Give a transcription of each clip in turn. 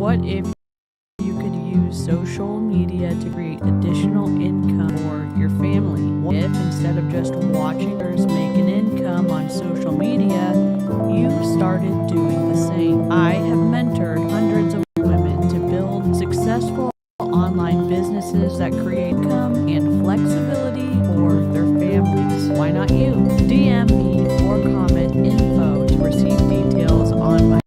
What if you could use social media to create additional income for your family? What if instead of just watching others make an income on social media, you started doing the same? I have mentored hundreds of women to build successful online businesses that create income and flexibility for their families. Why not you? DM me or comment info to receive details on my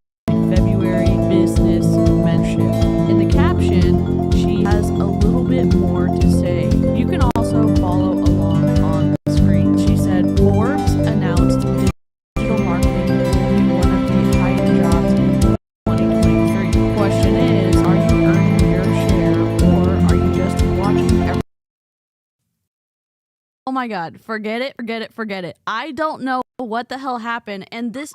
February business mentorship. In the caption, she has a little bit more to say. You can also follow along on the screen. She said, Forbes announced digital marketing will be one of the highest jobs in 2023. Question is, are you earning your share or are you just watching everything? Oh my God, forget it. I don't know what the hell happened, and this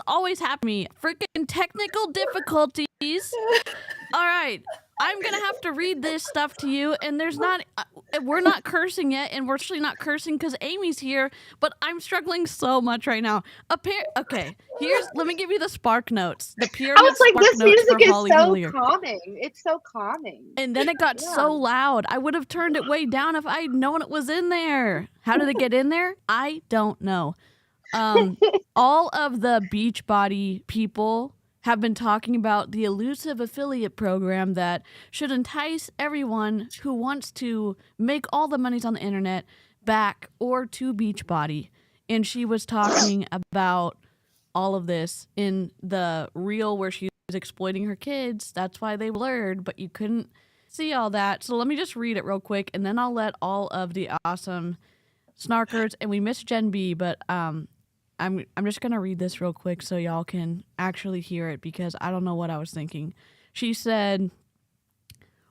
always happens to me. Freaking technical difficulties. All right, I'm gonna have to read this stuff to you, and we're not cursing yet, and we're actually not cursing because Amy's here, but I'm struggling so much right now. Okay, let me give you the Spark Notes. The pyramid I was like, Spark this Notes music for is Holly so Hillier. calming. It's so calming. And then it got so loud. I would have turned it way down if I'd known it was in there. How did it get in there? I don't know. All of the Beachbody people have been talking about the elusive affiliate program that should entice everyone who wants to make all the monies on the internet back or to Beachbody. And she was talking about all of this in the reel where she was exploiting her kids. That's why they blurred, but you couldn't see all that. So let me just read it real quick, and then I'll let all of the awesome snarkers, and we missed Gen B, but I'm just gonna read this real quick so y'all can actually hear it because I don't know what I was thinking. She said,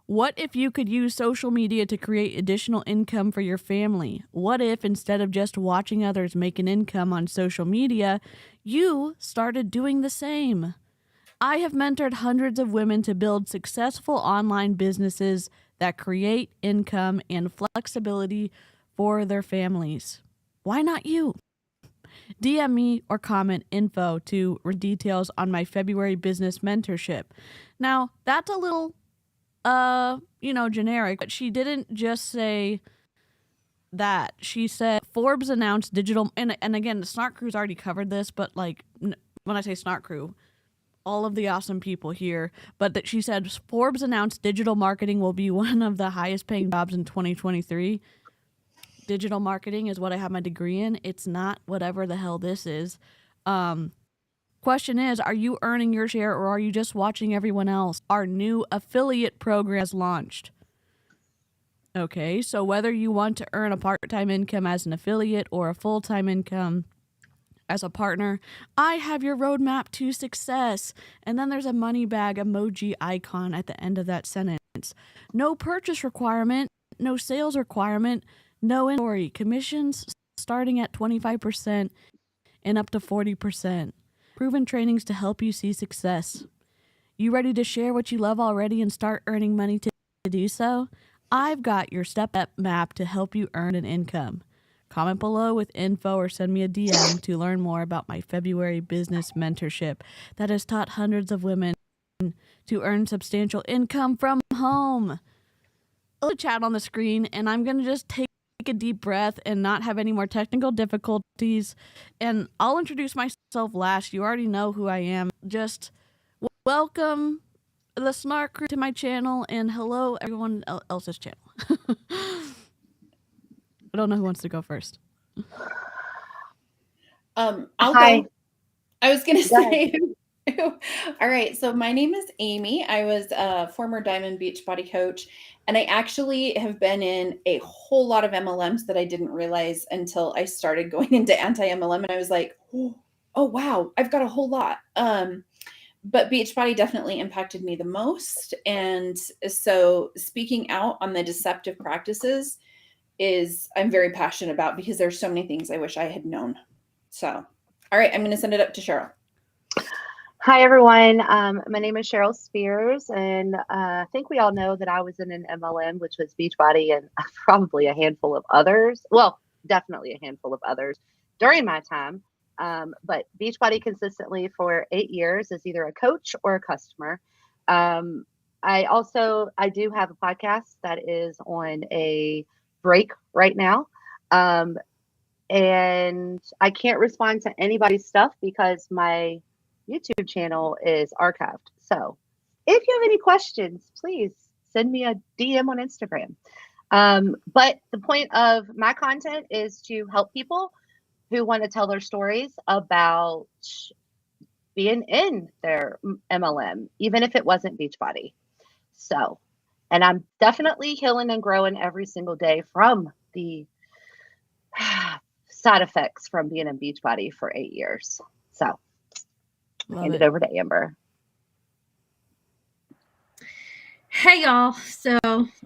what if you could use social media to create additional income for your family? What if instead of just watching others make an income on social media, you started doing the same? I have mentored hundreds of women to build successful online businesses that create income and flexibility for their families. Why not you? DM me or comment info to details on my February business mentorship. Now, that's a little generic, but she didn't just say that. She said Forbes announced digital, and again, the Snark Crew's already covered this, but like when I say Snark Crew, all of the awesome people here, but that she said Forbes announced digital marketing will be one of the highest paying jobs in 2023. Digital marketing is what I have my degree in. It's not whatever the hell this is. Question is, are you earning your share or are you just watching everyone else? Our new affiliate program has launched. Okay, so whether you want to earn a part-time income as an affiliate or a full-time income as a partner, I have your roadmap to success. And then there's a money bag emoji icon at the end of that sentence. No purchase requirement, no sales requirement, no inventory. Commissions starting at 25% and up to 40%. Proven trainings to help you see success. You ready to share what you love already and start earning money to do so? I've got your step-up map to help you earn an income. Comment below with info or send me a DM to learn more about my February business mentorship that has taught hundreds of women to earn substantial income from home. I'll chat on the screen, and I'm going to just take a deep breath and not have any more technical difficulties. And I'll introduce myself last. You already know who I am. Just welcome the Snark Crew to my channel, and hello everyone else's channel. I don't know who wants to go first. I'll Hi. go. I was going to say, all right. So my name is Amy. I was a former Diamond Beachbody coach, and I actually have been in a whole lot of MLMs that I didn't realize until I started going into anti-MLM, and I was like, oh wow, I've got a whole lot. But Beachbody definitely impacted me the most. And so speaking out on the deceptive practices I'm very passionate about because there's so many things I wish I had known. So, all right, I'm going to send it up to Cheryl. Hi, everyone. My name is Cheryl Spears, and I think we all know that I was in an MLM, which was Beachbody, and probably a handful of others. Well, definitely a handful of others during my time. But Beachbody consistently for 8 years is either a coach or a customer. I do have a podcast that is on a break right now. And I can't respond to anybody's stuff because my YouTube channel is archived. So if you have any questions, please send me a DM on Instagram. But the point of my content is to help people who want to tell their stories about being in their MLM, even if it wasn't Beachbody. So, and I'm definitely healing and growing every single day from the side effects from being in Beachbody for 8 years. So, hand it over to Amber. Hey y'all. So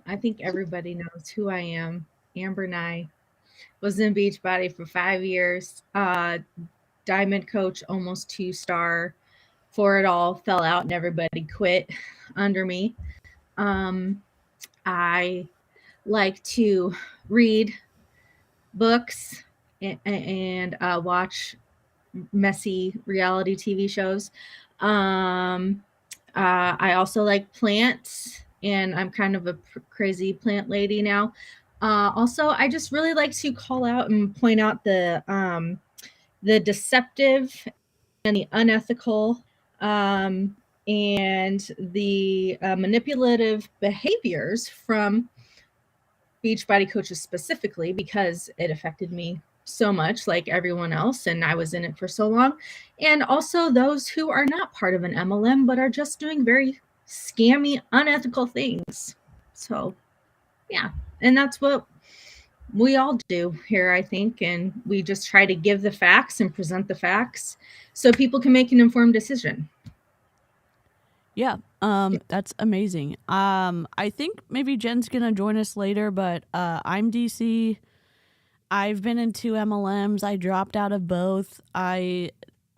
I think everybody knows who I am. Amber Nye was in Beachbody for 5 years. Diamond coach, almost 2-star. For it all, fell out and everybody quit under me. I like to read books and watch messy reality TV shows. I also like plants, and I'm kind of a crazy plant lady now. Also, I just really like to call out and point out the deceptive and the unethical and the manipulative behaviors from Beachbody coaches specifically, because it affected me so much, like everyone else, and I was in it for so long. And also those who are not part of an MLM but are just doing very scammy, unethical things. So yeah, and that's what we all do here, I think, and we just try to give the facts and present the facts so people can make an informed decision. Yeah, that's amazing. I think maybe Jen's gonna join us later, but I'm DC. I've been in 2 MLMs. I dropped out of both. I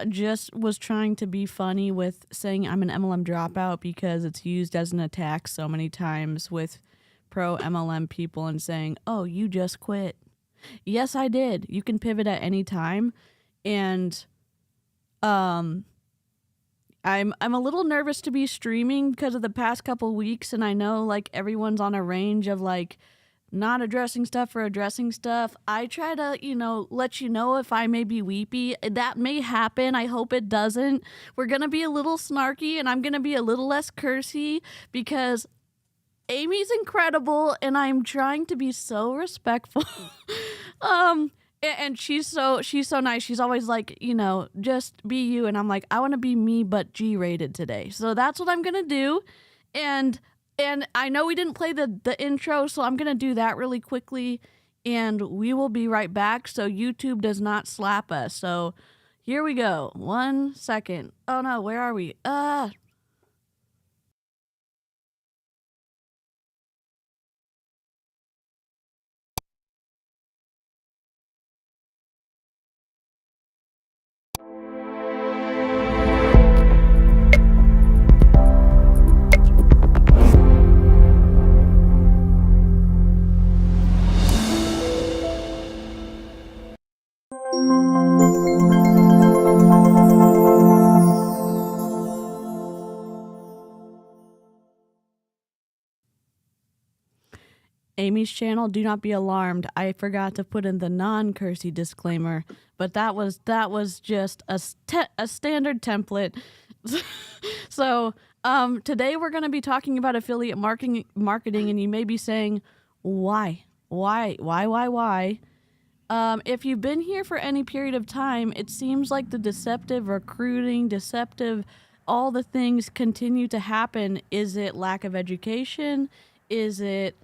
just was trying to be funny with saying I'm an MLM dropout because it's used as an attack so many times with pro MLM people and saying, "Oh, you just quit." Yes, I did. You can pivot at any time, and I'm a little nervous to be streaming because of the past couple weeks, and I know like everyone's on a range of like not addressing stuff or addressing stuff. I try to, let you know if I may be weepy. That may happen. I hope it doesn't. We're going to be a little snarky, and I'm going to be a little less cursy because Amy's incredible and I'm trying to be so respectful. And she's so nice. She's always like, just be you. And I'm like, I want to be me, but G-rated today. So that's what I'm going to do. And I know we didn't play the intro, so I'm going to do that really quickly, and we will be right back so YouTube does not slap us. So here we go. 1 second. Oh, no, where are we? Amy's channel, do not be alarmed. I forgot to put in the non-cursy disclaimer, but that was just a standard template. So today we're going to be talking about affiliate marketing, and you may be saying, why? If you've been here for any period of time, it seems like the deceptive recruiting, all the things continue to happen. Is it lack of education? Is it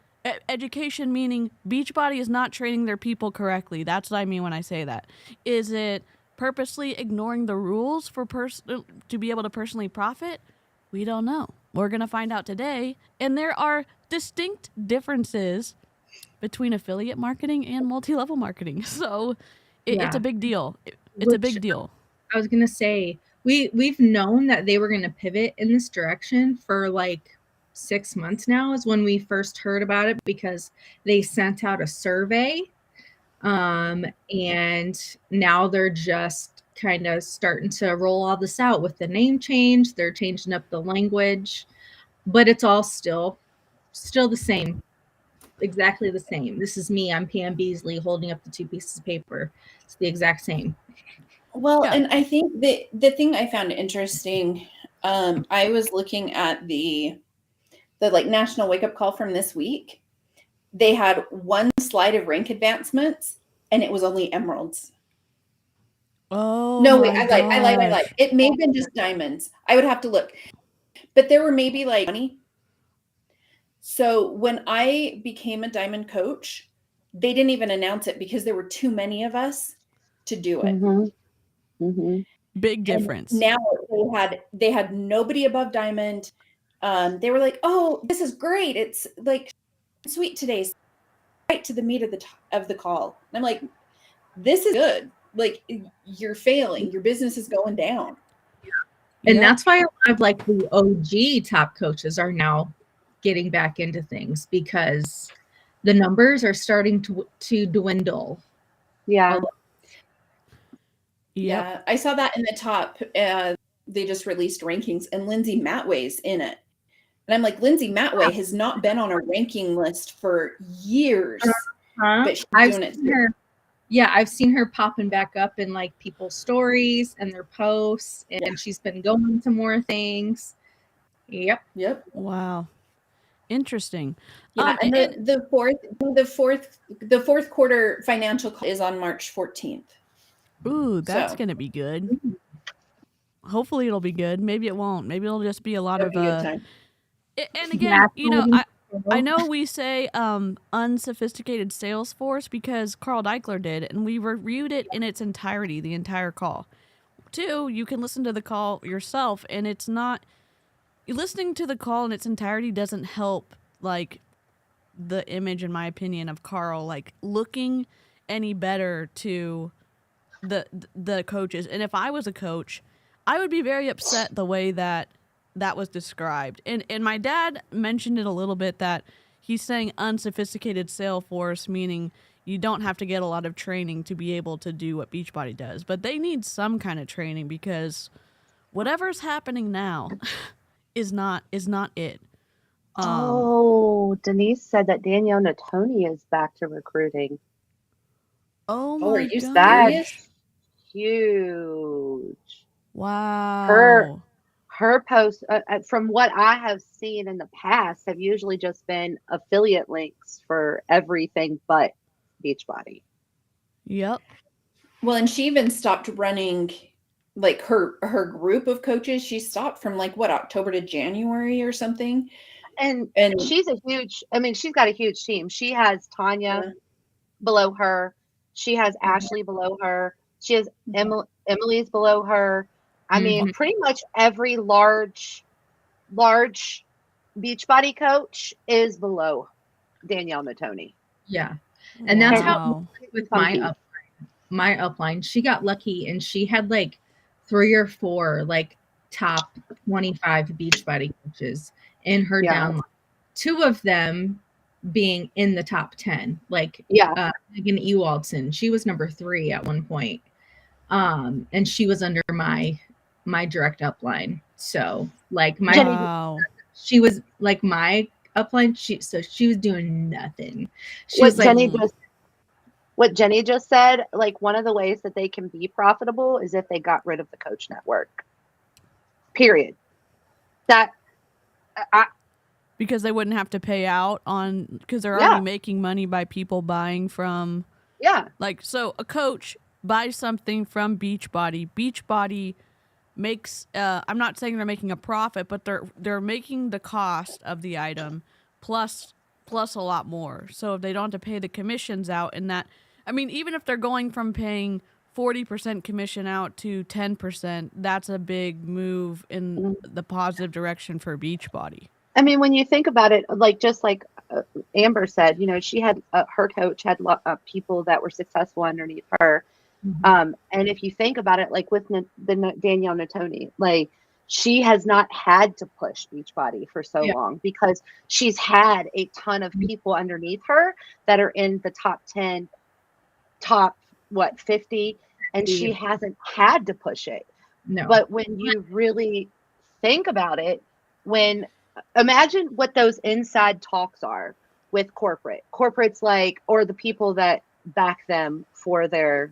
education meaning Beachbody is not training their people correctly? That's what I mean when I say that. Is it purposely ignoring the rules for to be able to personally profit? We don't know. We're going to find out today. And there are distinct differences between affiliate marketing and multi-level marketing. So it's a big deal. It's a big deal. I was going to say, we've known that they were going to pivot in this direction for like 6 months now is when we first heard about it, because they sent out a survey and now they're just kind of starting to roll all this out with the name change. They're changing up the language, but it's all still the same. Exactly the same. This is me. I'm Pam Beasley holding up the 2 pieces of paper. It's the exact same. Well, Yeah. and I think the thing I found interesting, I was looking at the like national wake up call from this week. They had one slide of rank advancements, and it was only emeralds. Oh No, my wait, I lied. gosh. It may have been just diamonds. I would have to look, but there were maybe like 20. So when I became a diamond coach, they didn't even announce it because there were too many of us to do it. Mm-hmm. Mm-hmm. Big difference. And now they had nobody above diamond. They were like, "Oh, this is great. It's like sweet today, right to the meat of the call." And I'm like, "This is good. Like you're failing. Your business is going down." And Yep. that's why a lot of like the OG top coaches are now getting back into things, because the numbers are starting to dwindle. Yeah. Yep. Yeah, I saw that in the top. They just released rankings, and Lindsay Matway's in it. And I'm like, Lindsay Matway has not been on a ranking list for years, but she's doing it. I've seen her popping back up in like people's stories and their posts, and she's been going to more things. Yep. Wow. Interesting. Yeah, and the fourth quarter financial is on March 14th. Ooh, that's So. gonna be good. Hopefully it'll be good. Maybe it won't. Maybe it'll just be a lot of That'd be a good time. And again, I know we say unsophisticated sales force because Carl Deichler did, and we reviewed it in its entirety, the entire call. 2, you can listen to the call yourself, and it's not listening to the call in its entirety doesn't help like the image, in my opinion, of Carl like looking any better to the coaches. And if I was a coach, I would be very upset the way that was described. And my dad mentioned it a little bit, that he's saying unsophisticated sales force, meaning you don't have to get a lot of training to be able to do what Beachbody does. But they need some kind of training, because whatever's happening now is not it. Denise said that Danielle Natoni is back to recruiting. Oh Oh, are my you gosh. serious? Huge. Wow. Her posts, from what I have seen in the past, have usually just been affiliate links for everything but Beachbody. Yep. Well, and she even stopped running like her group of coaches. She stopped from like what, October to January or something. And she's she's got a huge team. She has Tanya below her. She has Ashley below her. She has Emily's below her. I mean, pretty much every large Beachbody coach is below Danielle Natoni. Yeah. And that's Wow. how with my upline, she got lucky and she had like 3 or 4 like top 25 Beachbody coaches in her downline. 2 of them being in the top 10, like Megan Ewaldson. She was number 3 at one point. And she was under my direct upline. So like she was like my upline. She was doing nothing. She was like, what Jenny just said, like one of the ways that they can be profitable is if they got rid of the coach network. Period. Because they wouldn't have to pay out on, because they're already making money by people buying from. Yeah. Like, so a coach buys something from Beachbody. Beachbody makes, I'm not saying they're making a profit, but they're making the cost of the item plus a lot more. So if they don't have to pay the commissions out, and that, I mean, even if they're going from paying 40% commission out to 10%, that's a big move in the positive direction for Beachbody. I mean, when you think about it, like just like Amber said, you know, she had her coach had people that were successful underneath her. And if you think about it, like with the Danielle Natoni, like she has not had to push Beachbody for so long because she's had a ton of people underneath her that are in the top 10, top 50 and she hasn't had to push it. No. But when you really think about it, imagine what those inside talks are with corporates, like, or the people that back them for their,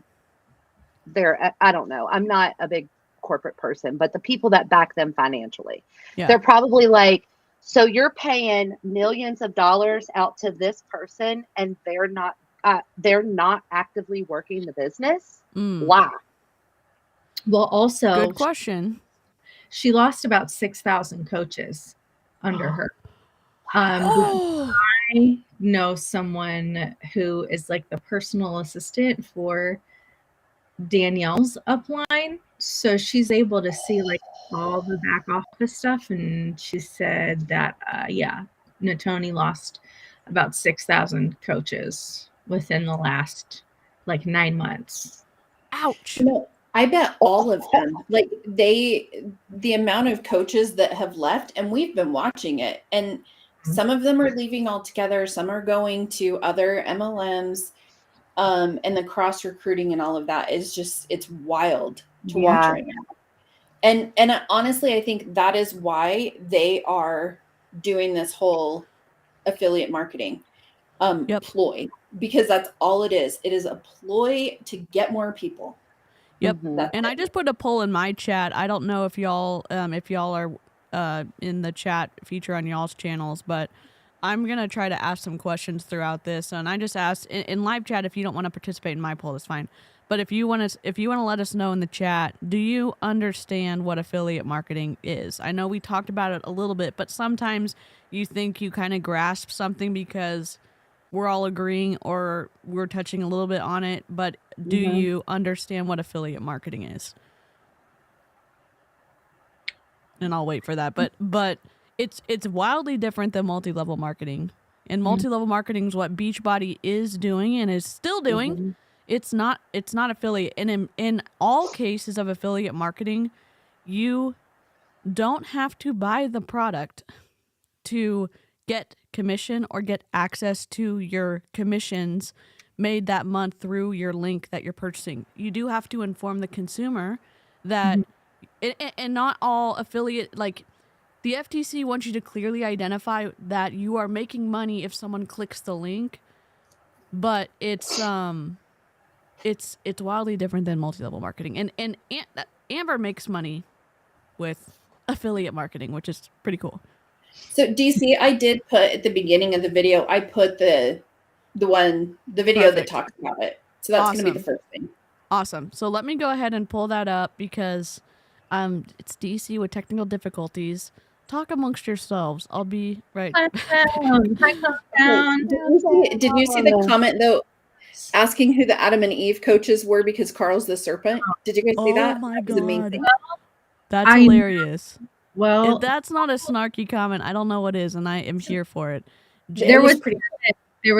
I don't know, I'm not a big corporate person, but the people that back them financially, they're probably like, so you're paying millions of dollars out to this person and they're not actively working the business. Why? Well, also, good question. She lost about 6,000 coaches under her. I know someone who is like the personal assistant for Danielle's upline. So she's able to see like all the back office stuff. And she said that, Natoni lost about 6,000 coaches within the last like 9 months. Ouch. I bet all of them, like the amount of coaches that have left, and we've been watching it, and some of them are leaving altogether. Some are going to other MLMs, and the cross recruiting and all of that is just, it's wild to watch right now. And honestly, I think that is why they are doing this whole affiliate marketing ploy, because that's all it is. It is a ploy to get more people. Yep. And I just put a poll in my chat. I don't know if y'all are in the chat feature on y'all's channels, but I'm going to try to ask some questions throughout this. And I just asked in live chat, if you don't want to participate in my poll, that's fine. But if you want to let us know in the chat, do you understand what affiliate marketing is? I know we talked about it a little bit, but sometimes you think you kind of grasp something because we're all agreeing or we're touching a little bit on it, but do you understand what affiliate marketing is? And I'll wait for that. But it's wildly different than multi-level marketing. And multi-level marketing is what Beachbody is doing and is still doing. It's not affiliate. And in all cases of affiliate marketing, you don't have to buy the product to get commission or get access to your commissions made that month through your link that you're purchasing. You do have to inform the consumer that, and not all affiliate, like the FTC wants you to clearly identify that you are making money if someone clicks the link, but it's wildly different than multi-level marketing. And Amber makes money with affiliate marketing, which is pretty cool. So DC, I did put at the beginning of the video, I put the video that talks about it. So that's going to be the first thing. Awesome. So let me go ahead and pull that up because it's DC with technical difficulties. Talk amongst yourselves. I'll be right. Did you see the comment though, asking who the Adam and Eve coaches were because Carl's the serpent? Did you guys see that? Oh my that was amazing. That's hilarious. Well, if that's not a snarky comment, I don't know what is, and I am here for it. There were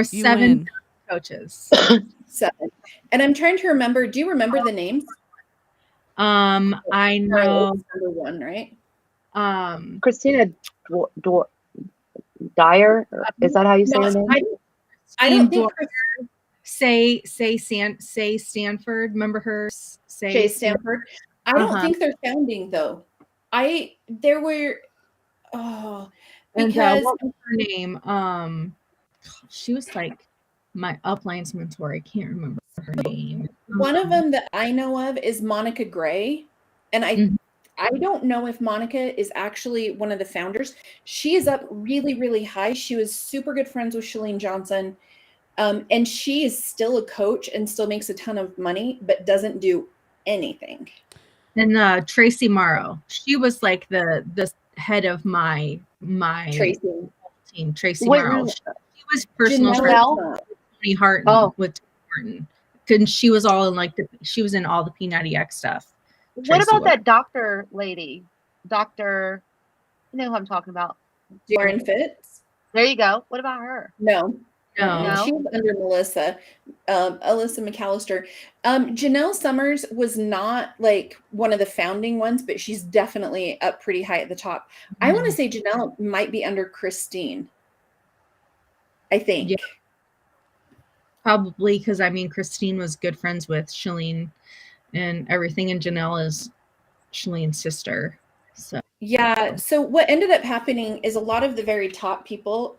7 coaches. 7. And I'm trying to remember. Do you remember the names? I know number 1, right? Christina Dyer. Is that how you say her name? I don't think Say Stanford. Remember her? Say Stanford. I don't think they're founding though. There were because what was her name? She was like my upline's mentor. I can't remember her name. One of them that I know of is Monica Gray, and I don't know if Monica is actually one of the founders. She is up really, really high. She was super good friends with Chalene Johnson, and she is still a coach and still makes a ton of money, but doesn't do anything. And Tracy Morrow, she was like the head of my Tracy team. Tracy Morrow, she was personal trainer with Tony Harton with Tony Harton. And she was all in she was in all the P90X stuff. What about that doctor lady? Doctor, you know who I'm talking about? Darren Fitz. There you go. What about her? No. She was under Alyssa McAllister. Janelle Summers was not like one of the founding ones, but she's definitely up pretty high at the top. I want to say Janelle might be under Christine. I think. Yeah. Probably because Christine was good friends with Chalene and everything. And Janelle is Shalene's sister. So Yeah. So what ended up happening is a lot of the very top people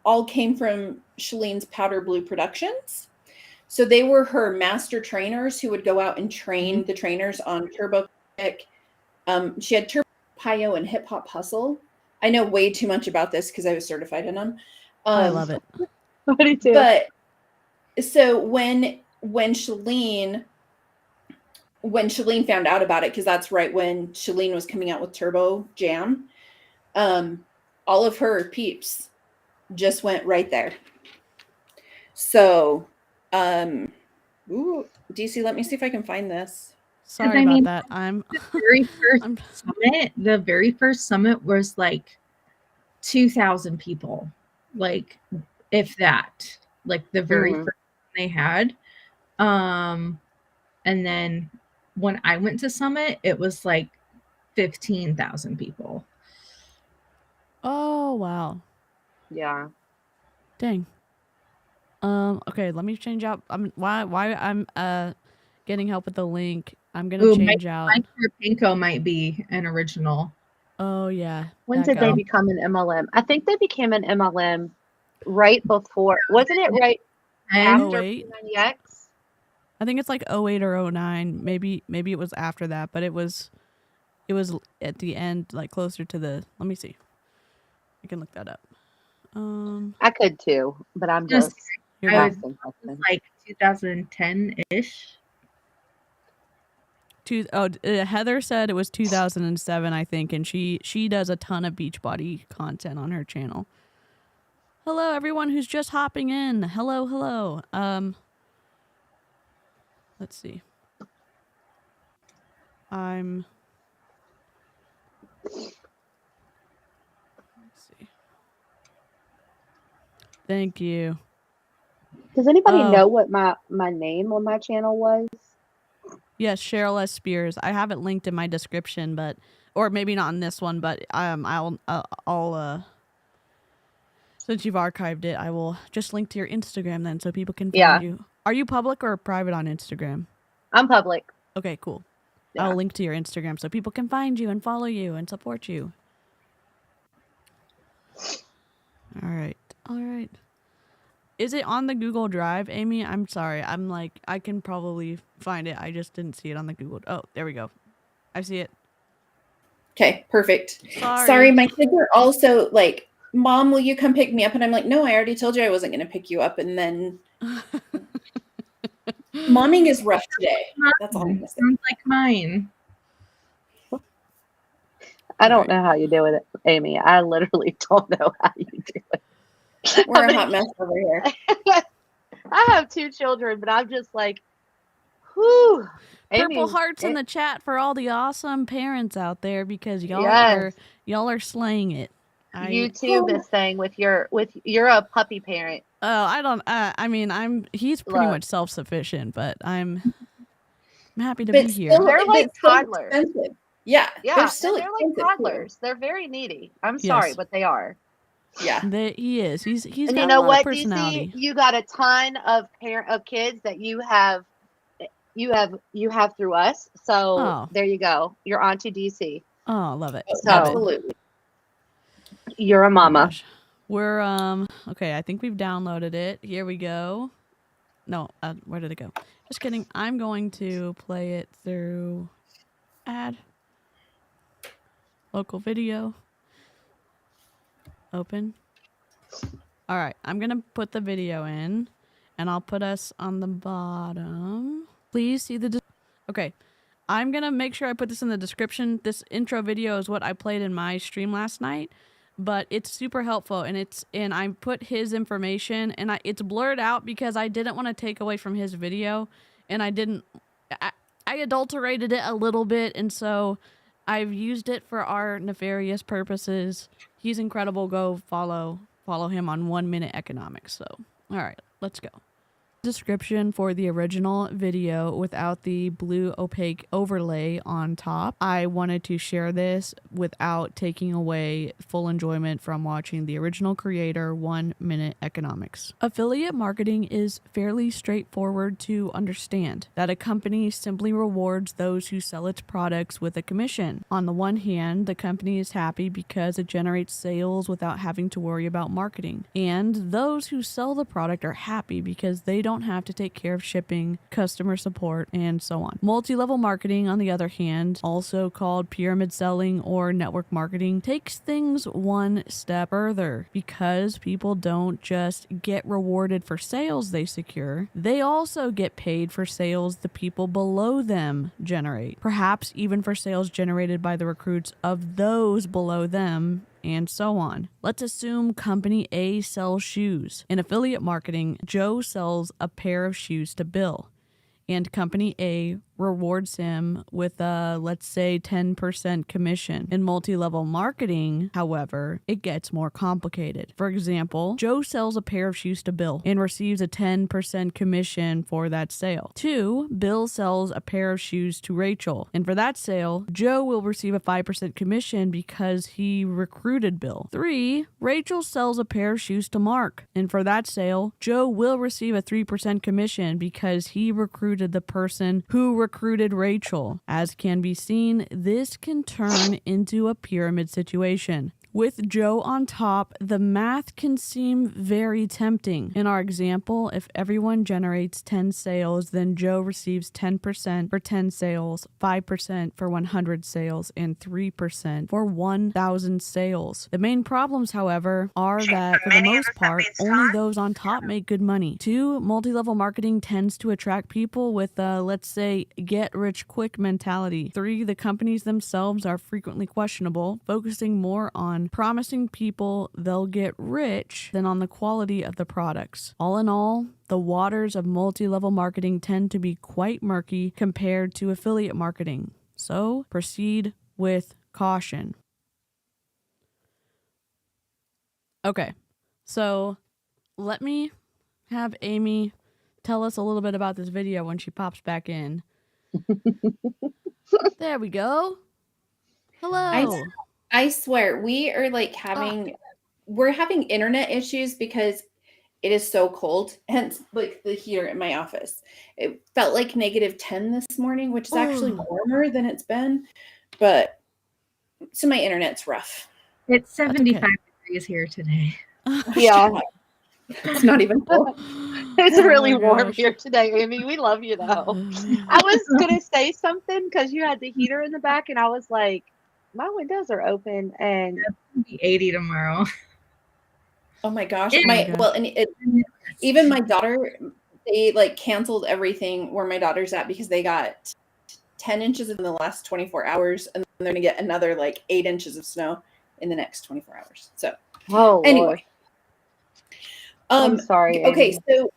all came from Shalene's Powder Blue Productions. So they were her master trainers who would go out and train the trainers on Turbo Kick. She had Turbo Pio and Hip Hop Hustle. I know way too much about this because I was certified in them. I love it. Me too. But so when Shalene found out about it, because that's right when Shalene was coming out with Turbo Jam, all of her peeps just went right there. So, ooh, DC, let me see if I can find this. Sorry about that. I'm the very first summit was like 2,000 people, like if that, like the very first one they had. And then when I went to summit, it was like 15,000 people. Oh wow. Yeah. Dang. Okay, let me change out. Why I'm getting help with the link. I'm gonna change out. Mike Pinko might be an original. Oh yeah. When did they become an MLM? I think they became an MLM right before. Wasn't it right after P90X? I think it's like 08 or 09. Maybe it was after that, but it was at the end, like closer to the. Let me see. I can look that up. I could too, but I'm just. Like 2010-ish. Heather said it was 2007, I think, and she does a ton of Beachbody content on her channel. Hello, everyone who's just hopping in. Hello. Let's see. Let's see. Thank you. Does anybody know what my name on my channel was? Yes, Cheryl S. Spears. I have it linked in my description, or maybe not in this one, but I'll since you've archived it, I will just link to your Instagram then, so people can find you. Are you public or private on Instagram? I'm public. Okay, cool. Yeah. I'll link to your Instagram so people can find you and follow you and support you. All right. Is it on the Google Drive, Amy? I'm sorry. I can probably find it. I just didn't see it on the Google. Oh, there we go. I see it. Okay, perfect. Sorry, my kids are also like, Mom, will you come pick me up? And I'm like, no, I already told you I wasn't going to pick you up. And then momming is rough today. That's all I'm going to say. Sounds like mine. I don't know how you do it, Amy. I literally don't know how you do it. We're a hot mess over here. I have 2 children, but I'm just like, whew. Purple hearts in the chat for all the awesome parents out there, because y'all are slaying it. YouTube is saying you're a puppy parent. Oh, I don't. I mean, he's pretty much self-sufficient, but I'm happy to be here. They're like toddlers. Yeah, they're like toddlers. They're very needy. I'm sorry, but they are. Yeah, he is. He's and got you know a lot what, of personality. DC? You got a ton of kids that you have through us. So there you go. You're on to DC. Oh, I love it. So, absolutely. You're a mama. We're okay. I think we've downloaded it. Here we go. No, where did it go? Just kidding. I'm going to play it through add local video. Open. All right, I'm gonna put the video in, and I'll put us on the bottom. Please see the. Okay, I'm gonna make sure I put this in the description. This intro video is what I played in my stream last night, but it's super helpful, and I put his information, and it's blurred out because I didn't want to take away from his video, and I adulterated it a little bit, and so I've used it for our nefarious purposes. He's incredible. Go follow him on 1 Minute Economics. So, all right, let's go. description for the original video without the blue opaque overlay on top. I wanted to share this without taking away full enjoyment from watching the original creator 1 Minute Economics. Affiliate marketing is fairly straightforward to understand, that a company simply rewards those who sell its products with a commission. On the one hand, the company is happy because it generates sales without having to worry about marketing, and those who sell the product are happy because they don't have to take care of shipping, customer support, and so on. Multi-level marketing, on the other hand, also called pyramid selling or network marketing, takes things one step further because people don't just get rewarded for sales they secure, they also get paid for sales the people below them generate, perhaps even for sales generated by the recruits of those below them, and so on. Let's assume company A sells shoes. In affiliate marketing, Joe sells a pair of shoes to Bill, and company A rewards him with a, let's say, 10% commission. In multi-level marketing, however, it gets more complicated. For example, Joe sells a pair of shoes to Bill and receives a 10% commission for that sale. 2, Bill sells a pair of shoes to Rachel, and for that sale, Joe will receive a 5% commission because he recruited Bill. 3, Rachel sells a pair of shoes to Mark, and for that sale, Joe will receive a 3% commission because he recruited the person who recruited Rachel. As can be seen, this can turn into a pyramid situation. With Joe on top, the math can seem very tempting. In our example, if everyone generates 10 sales, then Joe receives 10% for 10 sales, 5% for 100 sales, and 3% for 1,000 sales. The main problems, however, are that for the most part, only those on top make good money. 2, multi-level marketing tends to attract people with a, let's say, get-rich-quick mentality. 3, the companies themselves are frequently questionable, focusing more on promising people they'll get rich than on the quality of the products. All in all, the waters of multi-level marketing tend to be quite murky compared to affiliate marketing. So proceed with caution. Okay, so let me have Amy tell us a little bit about this video when she pops back in. There we go. Hello. I swear we are like we're having internet issues because it is so cold, hence like the heater in my office. It felt like -10 this morning, which is actually warmer than it's been, but so my internet's rough. It's 75 degrees here today. Yeah. It's not even cold. It's really warm here today, Amy. We love you though. I was gonna say something because you had the heater in the back, and I was like, my windows are open, and It's gonna be 80 tomorrow. Oh my gosh. gosh. Even my daughter, they like canceled everything where my daughter's at because they got 10 inches in the last 24 hours, and they're gonna get another like 8 inches of snow in the next 24 hours. So anyway. I'm sorry. Okay, Amy.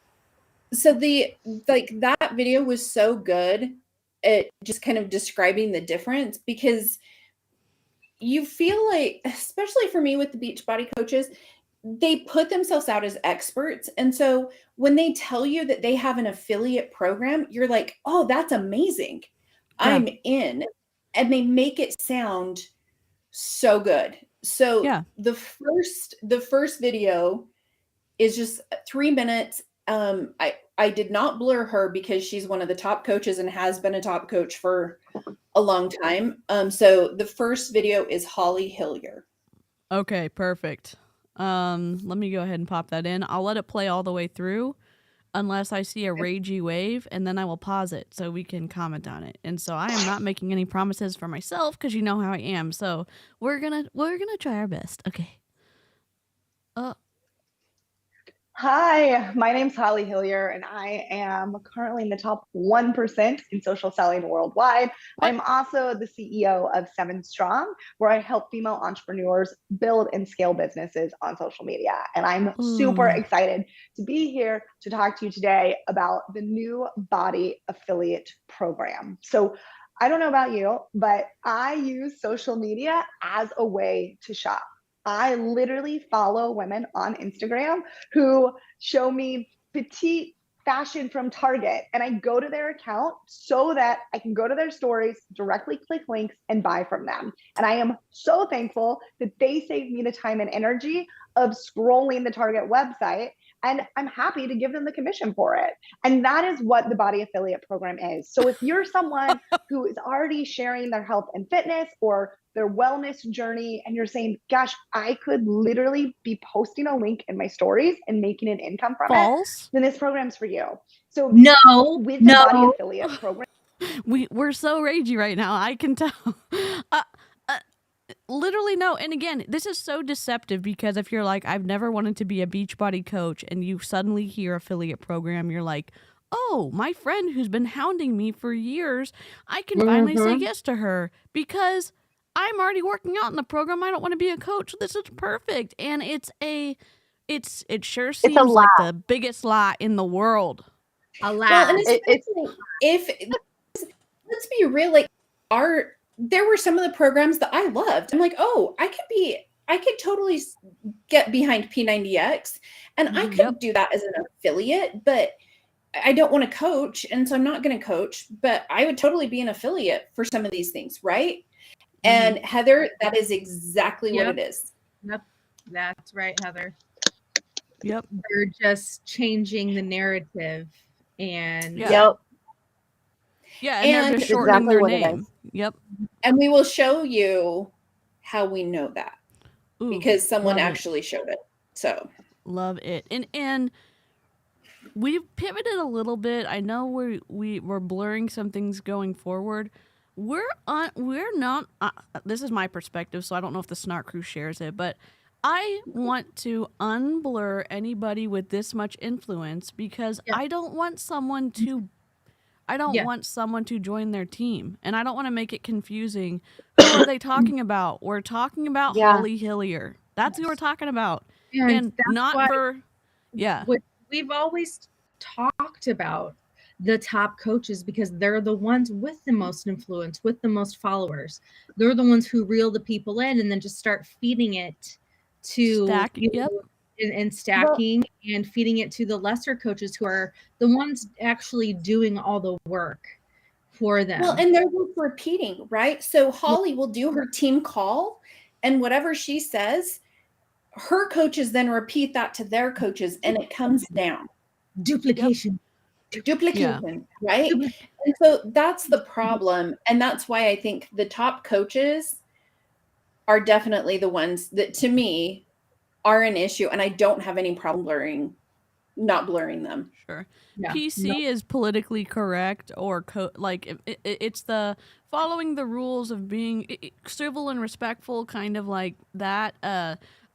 so the that video was so good at just kind of describing the difference, because you feel like, especially for me with the Beachbody coaches, they put themselves out as experts. And so when they tell you that they have an affiliate program, you're like, oh, that's amazing. Yeah. I'm in. And they make it sound so good. So Yeah. the first video is just 3 minutes. I did not blur her because she's one of the top coaches and has been a top coach for a long time. So the first video is Holly Hillier. Okay, perfect. Let me go ahead and pop that in. I'll let it play all the way through unless I see a ragey wave, and then I will pause it so we can comment on it. And so I am not making any promises for myself because you know how I am. So we're gonna try our best. Okay. Hi, my name's Holly Hillier, and I am currently in the top 1% in social selling worldwide. I'm also the CEO of 7 Strong, where I help female entrepreneurs build and scale businesses on social media. And I'm super excited to be here to talk to you today about the new BODi affiliate program. So I don't know about you, but I use social media as a way to shop. I literally follow women on Instagram who show me petite fashion from Target and I go to their account so that I can go to their stories, directly click links and buy from them. And I am so thankful that they saved me the time and energy of scrolling the Target website. And I'm happy to give them the commission for it. And that is what the BODi affiliate program is. So if you're someone who is already sharing their health and fitness or their wellness journey, and you're saying, gosh, I could literally be posting a link in my stories and making an income from it, then this program's for you. So with the BODi affiliate program, we're so ragey right now. I can tell. Literally no. And again, this is so deceptive because if you're like, I've never wanted to be a Beachbody coach, and you suddenly hear affiliate program, you're like, oh, my friend who's been hounding me for years, I can finally say yes to her because I'm already working out in the program. I don't want to be a coach. This is perfect. And it sure seems like the biggest lie in the world. A lie. Well, and let's be real, like there were some of the programs that I loved. I'm like, oh, I could totally get behind P90X and I could do that as an affiliate, but I don't want to coach. And so I'm not going to coach, but I would totally be an affiliate for some of these things. Right. And Heather, that is exactly what it is. Yep. That's right, Heather. Yep. They're just changing the narrative and Yeah, and they're just shortening their name. Yep. And we will show you how we know that because someone actually showed it. So love it. And we've pivoted a little bit. I know we're blurring some things going forward. We're not. This is my perspective, so I don't know if the Snark Crew shares it, but I want to unblur anybody with this much influence because I don't want someone to. I don't want someone to join their team, and I don't want to make it confusing. Who are they talking about? We're talking about Holly Hillier. That's who we're talking about, and not for we've always talked about the top coaches because they're the ones with the most influence, with the most followers. They're the ones who reel the people in and then just start feeding it to and stacking and feeding it to the lesser coaches who are the ones actually doing all the work for them. Well, and they're repeating, right? So Holly will do her team call, and whatever she says, her coaches then repeat that to their coaches, and it comes down. Duplication, right? And so that's the problem, and that's why I think the top coaches are definitely the ones that, to me, are an issue, and I don't have any problem not blurring them. Sure. Yeah. PC is politically correct, or it's the following the rules of being civil and respectful, kind of like that.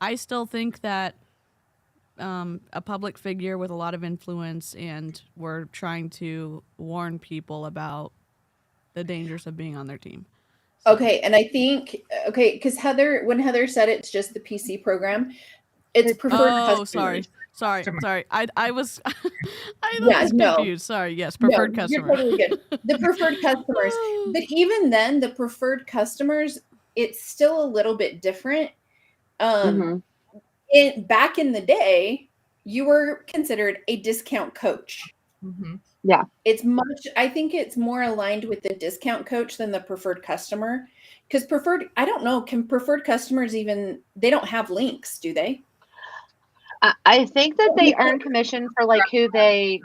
I still think that a public figure with a lot of influence, and we're trying to warn people about the dangers of being on their team. So. Okay, and I think because when Heather said it's just the PC program. It's preferred customers. Sorry. I was confused. Sorry. Yes, preferred customers. You're totally good. The preferred customers. But even then, the preferred customers, it's still a little bit different. Back in the day, you were considered a discount coach. Mm-hmm. Yeah. I think it's more aligned with the discount coach than the preferred customer. Because I don't know, can preferred customers they don't have links, do they? I think that they earn commission for like who they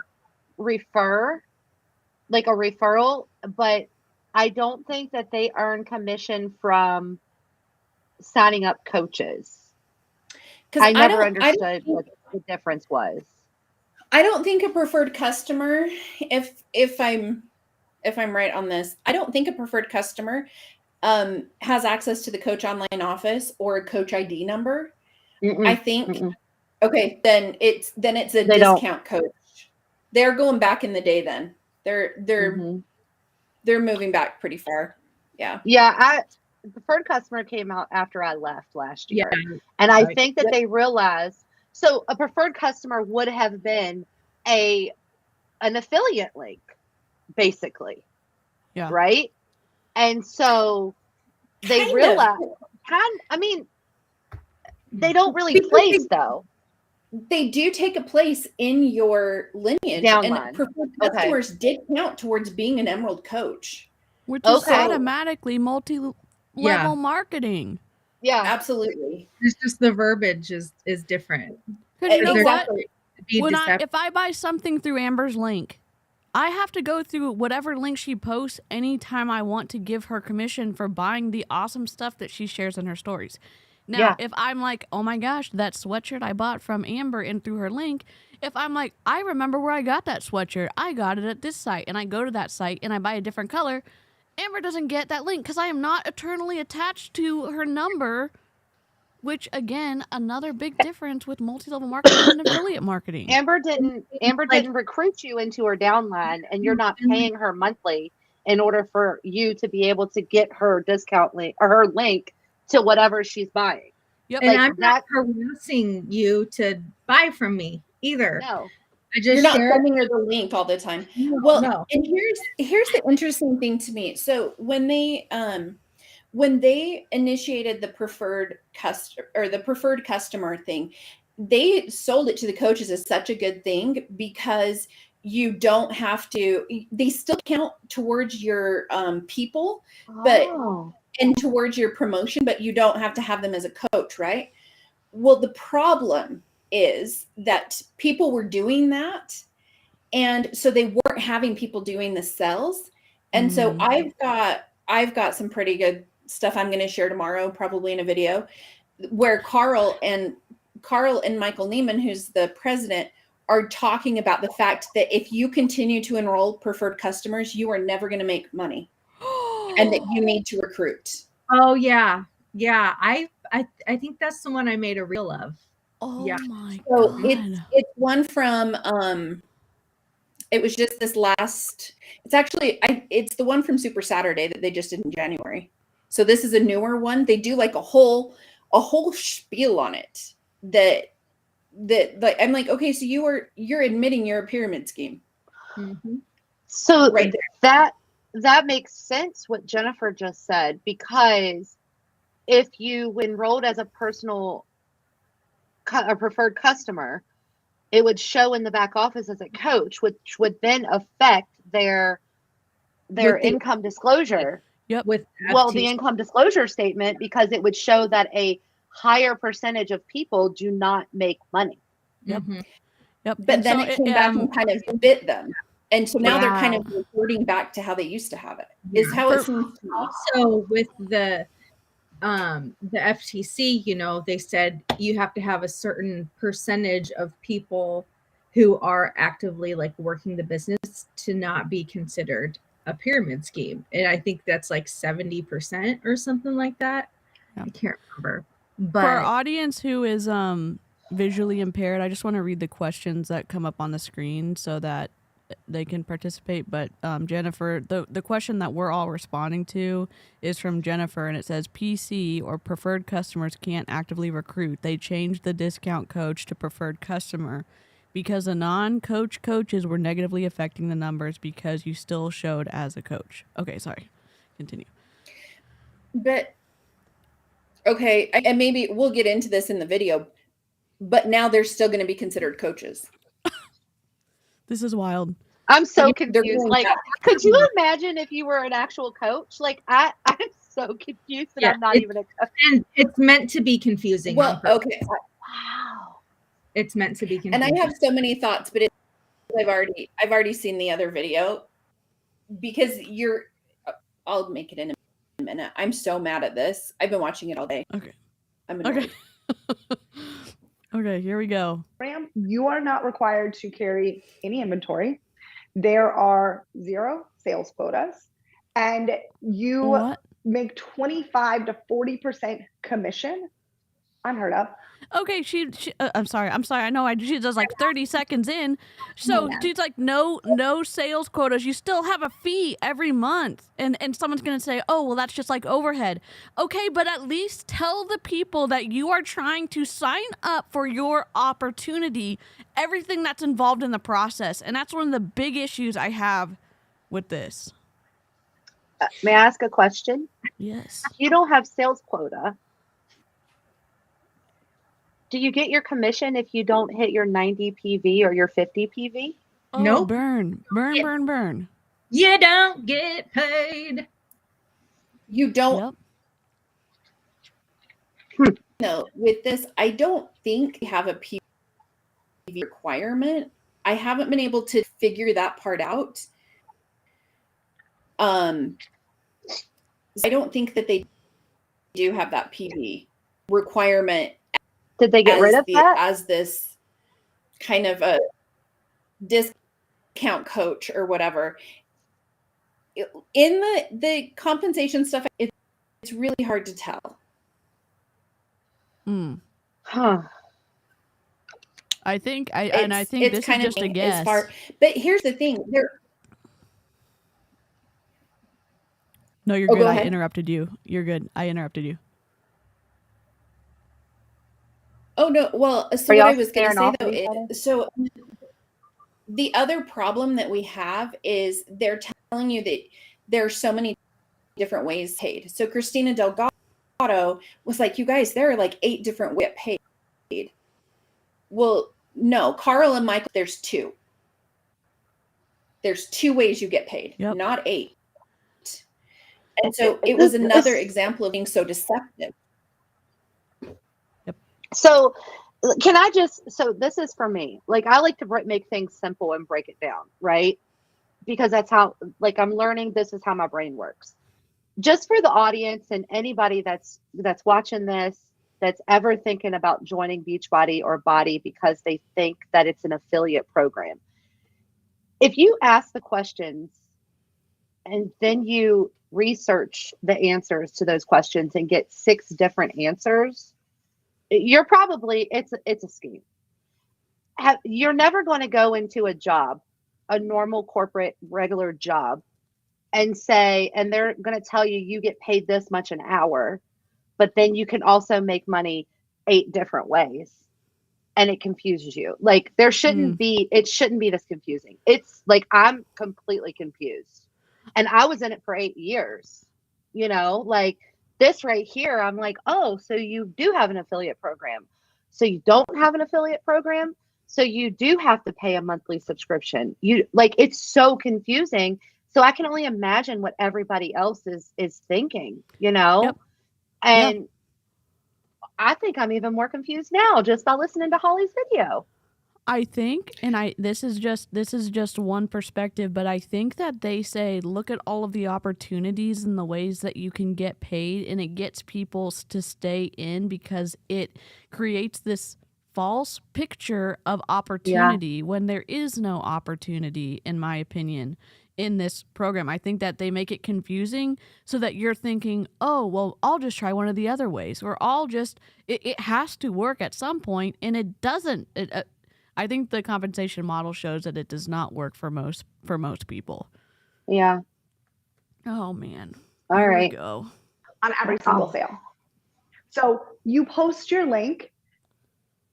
refer, like a referral, but I don't think that they earn commission from signing up coaches. I never understood what the difference was. I don't think a preferred customer, if I'm right on this, I don't think a preferred customer has access to the Coach Online office or a Coach ID number. I think. Okay, then it's a discount coach. They're going back in the day. Then they're moving back pretty far. Yeah. Yeah. Preferred customer came out after I left last year, and I think that they realized. So a preferred customer would have been an affiliate link, basically. Yeah. Right. And so they realized. They don't really place though. They do take a place in your lineage, Downline. and preferred Okay. customers did count towards being an Emerald coach. Which is Okay. automatically multi-level Yeah. marketing. Yeah. Absolutely. It's just the verbiage is different. Because you know what? Exactly. If I buy something through Amber's link, I have to go through whatever link she posts anytime I want to give her commission for buying the awesome stuff that she shares in her stories. Now, Yeah. if I'm like, oh my gosh, that sweatshirt I bought from Amber and through her link, if I'm like, I remember where I got that sweatshirt, I got it at this site, and I go to that site and I buy a different color, Amber doesn't get that link because I am not eternally attached to her number, which again, another big difference with multi-level marketing and affiliate marketing. Amber didn't recruit you into her downline, and you're not paying her monthly in order for you to be able to get her discount link or her link to whatever she's buying. Yep. And Like, I'm not harassing you to buy from me either. No. I just You're not share sending her the link all the time. No, Well, no. and here's the interesting thing to me. So when they initiated the preferred customer thing, they sold it to the coaches as such a good thing because you don't have to. They still count towards your people, but and towards your promotion, but you don't have to have them as a coach, right? Well, the problem is that people were doing that, and so they weren't having people doing the sells. And so I've got some pretty good stuff I'm going to share tomorrow, probably in a video, where Carl and Michael Neiman, who's the president, are talking about the fact that if you continue to enroll preferred customers, you are never going to make money, and that you need to recruit. Oh yeah. I think that's the one I made a reel of. Oh Yeah. my So god. it's one from it was just this last, it's the one from Super Saturday that they just did in January. So this is a newer one. They do like a whole spiel on it that like, I'm like, okay, so you're admitting you're a pyramid scheme. Mm-hmm. So Right there. that makes sense what Jennifer just said, because if you enrolled as a preferred customer, it would show in the back office as a coach, which would then affect their income disclosure. Yep. With the income disclosure statement, because it would show that a higher percentage of people do not make money. Yep. Mm-hmm. Yep. But then it came back and kind of bit them. And so now they're kind of reverting back to how they used to have it. Is how it seems to me. Also with the FTC, they said you have to have a certain percentage of people who are actively like working the business to not be considered a pyramid scheme. And I think that's like 70% or something like that. Yeah. I can't remember. But for our audience who is visually impaired, I just want to read the questions that come up on the screen so that they can participate. But Jennifer, the question that we're all responding to is from Jennifer, and it says PC or preferred customers can't actively recruit. They changed the discount coach to preferred customer because the non-coach coaches were negatively affecting the numbers because you still showed as a coach. Okay, sorry. Continue. But okay, and maybe we'll get into this in the video, but now they're still going to be considered coaches. This is wild. I'm so confused. Like, could you imagine if you were an actual coach? Like, I'm so confused that I'm not even a coach. And it's meant to be confusing. Well, okay. Wow. It's meant to be confusing. And I have so many thoughts, but I've already seen the other video, because I'll make it in a minute. I'm so mad at this. I've been watching it all day. Okay. I'm annoyed. Okay. Okay, here we go. You are not required to carry any inventory. There are 0 sales quotas, and you make 25 to 40% commission. Unheard of. Okay, she I'm sorry. I know she does like 30 seconds in. So she's like, no sales quotas. You still have a fee every month. And someone's going to say, oh, well, that's just like overhead. Okay, but at least tell the people that you are trying to sign up for your opportunity, everything that's involved in the process. And that's one of the big issues I have with this. May I ask a question? Yes. You don't have sales quota. do you get your commission if you don't hit your 90 PV or your 50 PV? Oh, Nope. burn. You don't get paid. You don't. Yep. No, with this, I don't think we have a PV requirement. I haven't been able to figure that part out. I don't think that they do have that PV requirement. Did they get rid of that? As this kind of a discount coach or whatever. In the compensation stuff, it's really hard to tell. Huh. I think this is just a guess. But here's the thing. No, you're good. I interrupted you. You're good. I interrupted you. Oh, no. Well, so what I was going to say, though, so the other problem that we have is they're telling you that there are so many different ways paid. So Christina Delgado was like, you guys, there are like 8 different ways paid. Well, no, Carl and Michael, there's 2. There's 2 ways you get paid, not 8. And so it was another example of being so deceptive. Yep. So can I so this is for me. Like, I like to make things simple and break it down, right? Because that's how, like, I'm learning this is how my brain works. Just for the audience and anybody that's watching this, that's ever thinking about joining Beachbody or BODi because they think that it's an affiliate program. If you ask the questions and then you research the answers to those questions and get 6 different answers, you're probably, it's a scheme. You're never going to go into a job, a normal corporate regular job, and they're going to tell you get paid this much an hour, but then you can also make money 8 different ways, and it confuses you. Like, it shouldn't be this confusing. It's like, I'm completely confused, and I was in it for 8 years, like this right here. I'm like, oh, so you do have an affiliate program. So you don't have an affiliate program. So you do have to pay a monthly subscription. It's so confusing. So I can only imagine what everybody else is thinking, Yep. And yep. I think I'm even more confused now just by listening to Holly's video. I think, and this is just one perspective, but I think that they say, look at all of the opportunities and the ways that you can get paid, and it gets people to stay in because it creates this false picture of opportunity when there is no opportunity, in my opinion, in this program. I think that they make it confusing so that you're thinking, oh, well, I'll just try one of the other ways, or it has to work at some point, and it doesn't. I think the compensation model shows that it does not work for most people. Yeah. Oh, man. All right. We go. On every single sale. So you post your link.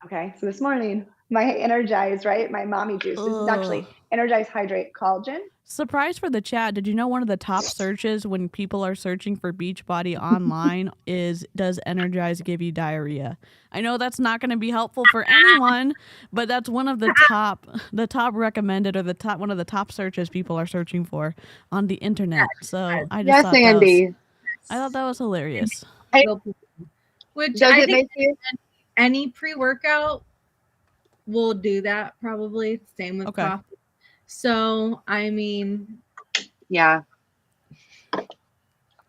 Okay. So this morning, my Energize, right? My mommy juice. This is actually Energize Hydrate Collagen. Surprise for the chat. Did you know one of the top searches when people are searching for Beachbody online is, does Energize give you diarrhea? I know that's not going to be helpful for anyone, but that's one of the top recommended, or one of the top searches people are searching for on the internet. So I just thought Andy. I thought that was hilarious. Which Does I it think make you? any pre-workout will do that probably. Same with coffee. So, I mean, yeah.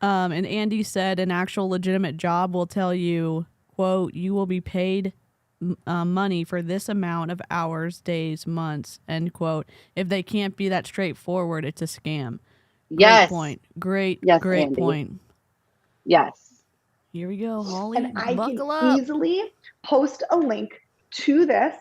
And Andy said an actual legitimate job will tell you, quote, you will be paid money for this amount of hours, days, months, end quote. If they can't be that straightforward, it's a scam. Yes. Great point. Great Andy. point. Yes. Here we go, Holly. And I Buckle can up. easily post a link to this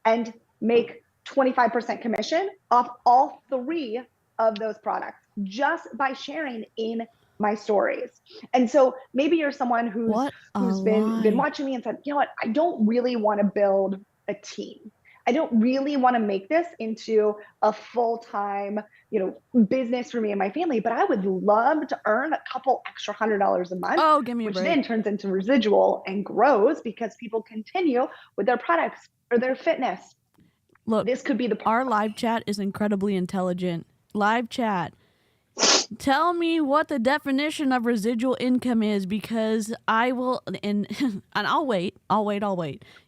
and make 25% commission off all 3 of those products just by sharing in my stories. And so maybe you're someone who's been watching me and said, you know what, I don't really want to build a team. I don't really want to make this into a full-time, business for me and my family, but I would love to earn a couple extra $100 a month. Oh, give me a which break. then turns into residual and grows because people continue with their products or their fitness. Look, this could be the our live chat is incredibly intelligent. Live chat. Tell me what the definition of residual income is, because I will, and I'll wait.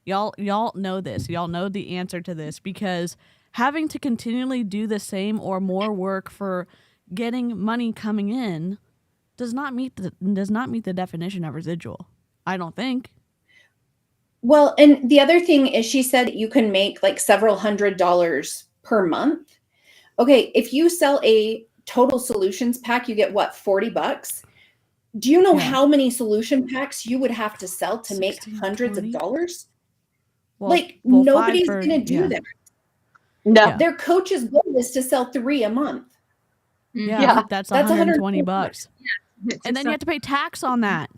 Y'all know this. Y'all know the answer to this, because having to continually do the same or more work for getting money coming in does not meet the definition of residual. I don't think. Well, and the other thing is, she said you can make like several $100s per month. Okay, if you sell a total solutions pack, you get what, $40? Do you know how many solution packs you would have to sell to make hundreds of dollars? Well, nobody's going to do that. No. Yeah. Their coach's goal is to sell 3 a month. Yeah. That's $120. Yeah. And then you have to pay tax on that.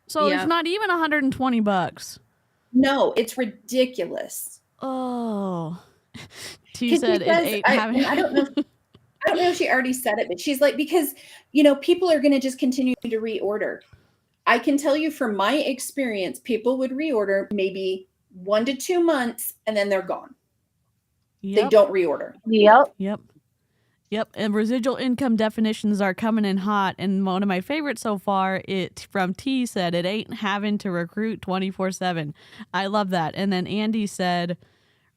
So it's not even $120. No, it's ridiculous. Oh. T said it ain't having. I don't know if she already said it, but she's like, because, people are going to just continue to reorder. I can tell you from my experience, people would reorder maybe 1 to 2 months and then they're gone. They don't reorder. Yep. And residual income definitions are coming in hot. And one of my favorites so far, it from T said, it ain't having to recruit 24/7. I love that. And then Andy said,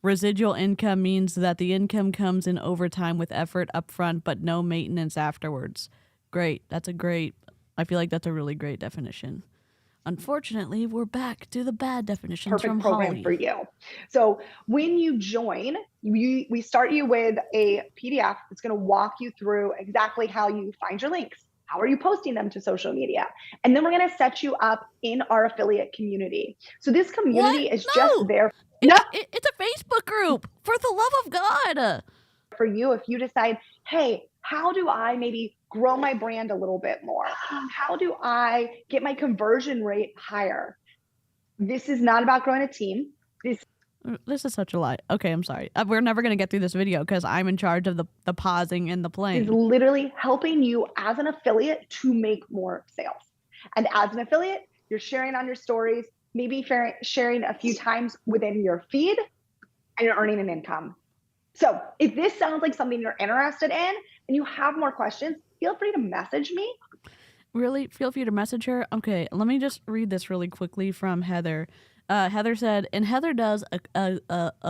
residual income means that the income comes in over time with effort up front, but no maintenance afterwards. Great. I feel like that's a really great definition. Unfortunately, we're back to the bad definitions perfect from program Holly. for you. So when you join, we start you with a PDF that's going to walk you through exactly how you find your links. How are you posting them to social media? And then we're going to set you up in our affiliate community. So this community is just there. It's a Facebook group, for the love of God. For you, if you decide, hey, how do I maybe grow my brand a little bit more? How do I get my conversion rate higher? This is not about growing a team. This is such a lie. Okay, I'm sorry. We're never going to get through this video because I'm in charge of the pausing and the playing. Is literally helping you as an affiliate to make more sales. And as an affiliate, you're sharing on your stories, maybe sharing a few times within your feed, and you're earning an income. So if this sounds like something you're interested in and you have more questions, feel free to message me. Really? Feel free to message her? Okay, let me just read this really quickly from Heather. Heather said, and Heather does a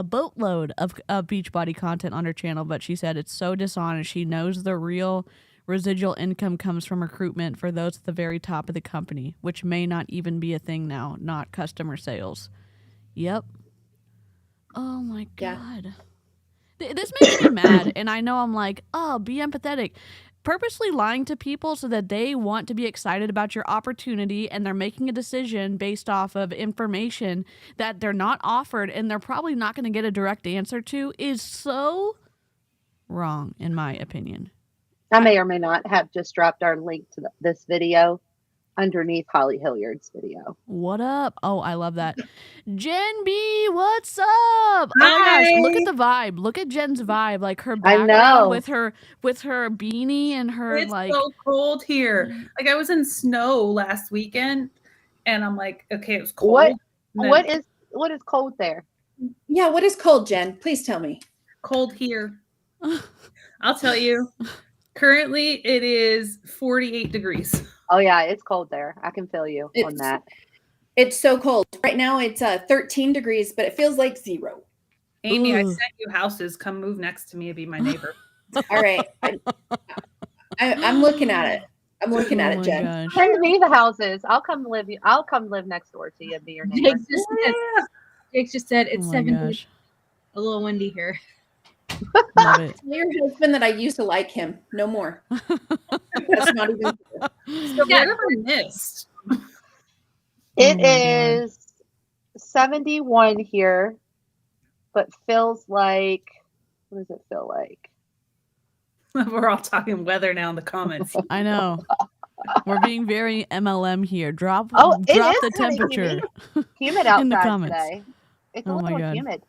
boatload of Beachbody content on her channel, but she said it's so dishonest. She knows the real residual income comes from recruitment for those at the very top of the company, which may not even be a thing now, not customer sales. Yep. Oh my God. This makes me mad, and I know I'm like, oh, be empathetic. Purposely lying to people so that they want to be excited about your opportunity, and they're making a decision based off of information that they're not offered and they're probably not going to get a direct answer to is so wrong, in my opinion. I may or may not have just dropped our link to this video underneath Holly Hilliard's video. What up? Oh, I love that. Jen B, what's up? Oh Hi. gosh, look at the vibe. Look at Jen's vibe. Like her background with her beanie and her It's like so cold here. Like I was in snow last weekend and I'm like, okay, it was cold. What is cold there? Yeah, what is cold, Jen? Please tell me. Cold here. I'll tell you. Currently it is 48 degrees. Oh yeah, it's cold there. I can feel you on that. It's so cold. Right now it's 13 degrees, but it feels like 0. Amy, Ooh. I sent you houses. Come move next to me and be my neighbor. All right. I'm looking at it. I'm looking at it, Jen. Gosh. Send me the houses. I'll come live next door to you and be your neighbor. Jake just said it's Oh my 70. gosh. A little windy here. Love it. Tell your husband that I used to like him. No more. That's not even true. So what have I missed? It Oh my is 71 here, but feels like, what does it feel like? We're all talking weather now in the comments. I know. We're being very MLM here. Drop It is the kinda temperature. humid in the outside comments. today. It's a Oh my little God. humid.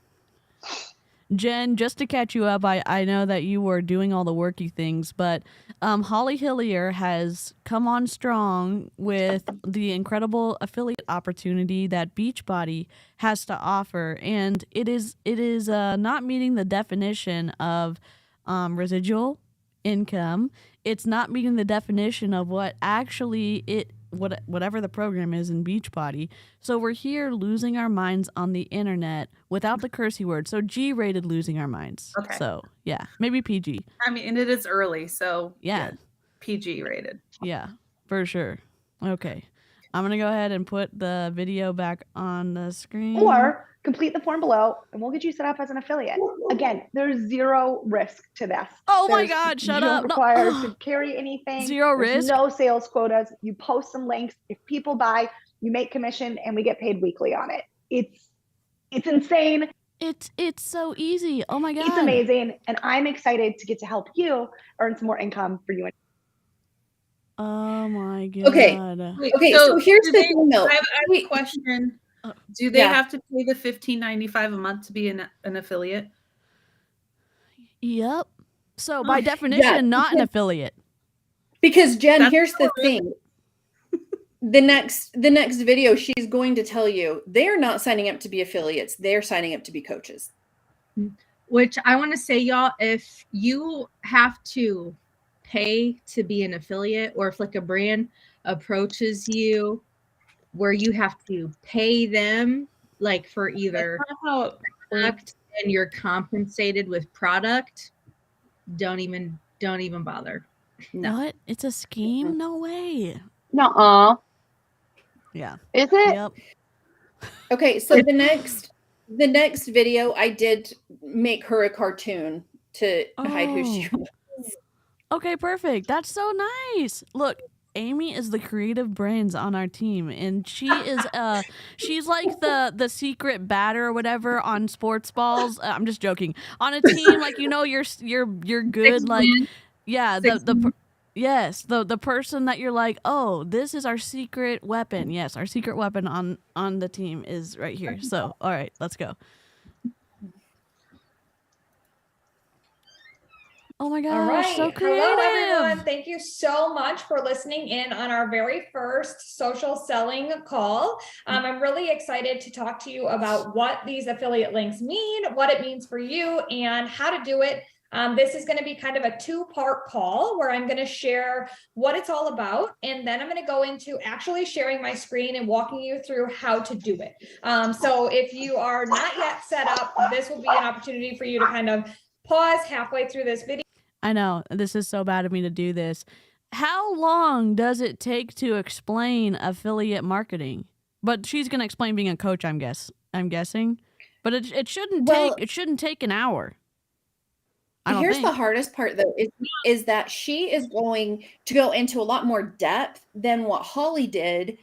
Jen, just to catch you up, I know that you were doing all the worky things, but Holly Hillier has come on strong with the incredible affiliate opportunity that Beachbody has to offer, and it is not meeting the definition of residual income. It's not meeting the definition of what actually whatever the program is in Beachbody. So we're here losing our minds on the internet without the cursey word. So G-rated losing our minds. Okay. So yeah, maybe PG. I mean, and it is early, so Yeah. PG rated. Yeah, for sure. Okay. I'm going to go ahead and put the video back on the screen. Or complete the form below and we'll get you set up as an affiliate. Again, there's zero risk to this. Oh my God, shut you up. don't require to carry anything. Zero There's risk? no sales quotas. You post some links. If people buy, you make commission and we get paid weekly on it. It's insane. It's so easy. Oh my God. It's amazing. And I'm excited to get to help you earn some more income for you. Oh my God. Okay. Okay, so here's the thing though. I have a question. Do they have to pay the $15.95 a month to be an affiliate? Yep. So by definition, not an affiliate. Because Jen, here's the thing. The next video, she's going to tell you they're not signing up to be affiliates. They're signing up to be coaches. Which I want to say, y'all, if you have to pay to be an affiliate, or if like a brand approaches you where you have to pay them like for either product and you're compensated with product, don't even bother. No. What? It's a scheme? No way. Nuh-uh. Yeah. Is it? Yep. Okay, so the next video, I did make her a cartoon to hide who she was. Okay, perfect. That's so nice. Look, Amy is the creative brains on our team, and she is she's like the secret batter or whatever on sports balls. I'm just joking. On a team, like, you know, you're good. Like, yeah, the person that you're like, oh, this is our secret weapon. Yes, our secret weapon on the team is right here. So, all right, let's go. Oh my gosh, all right. so creative. Hello, everyone. Thank you so much for listening in on our very first social selling call. I'm really excited to talk to you about what these affiliate links mean, what it means for you, and how to do it. This is going to be kind of a two-part call where I'm going to share what it's all about, and then I'm going to go into actually sharing my screen and walking you through how to do it. So if you are not yet set up, this will be an opportunity for you to kind of pause halfway through this video. I know, this is so bad of me to do this. How long does it take to explain affiliate marketing? But she's going to explain being a coach, I'm guessing. But it shouldn't take an hour. Here's the hardest part though, is that she is going to go into a lot more depth than what Holly did,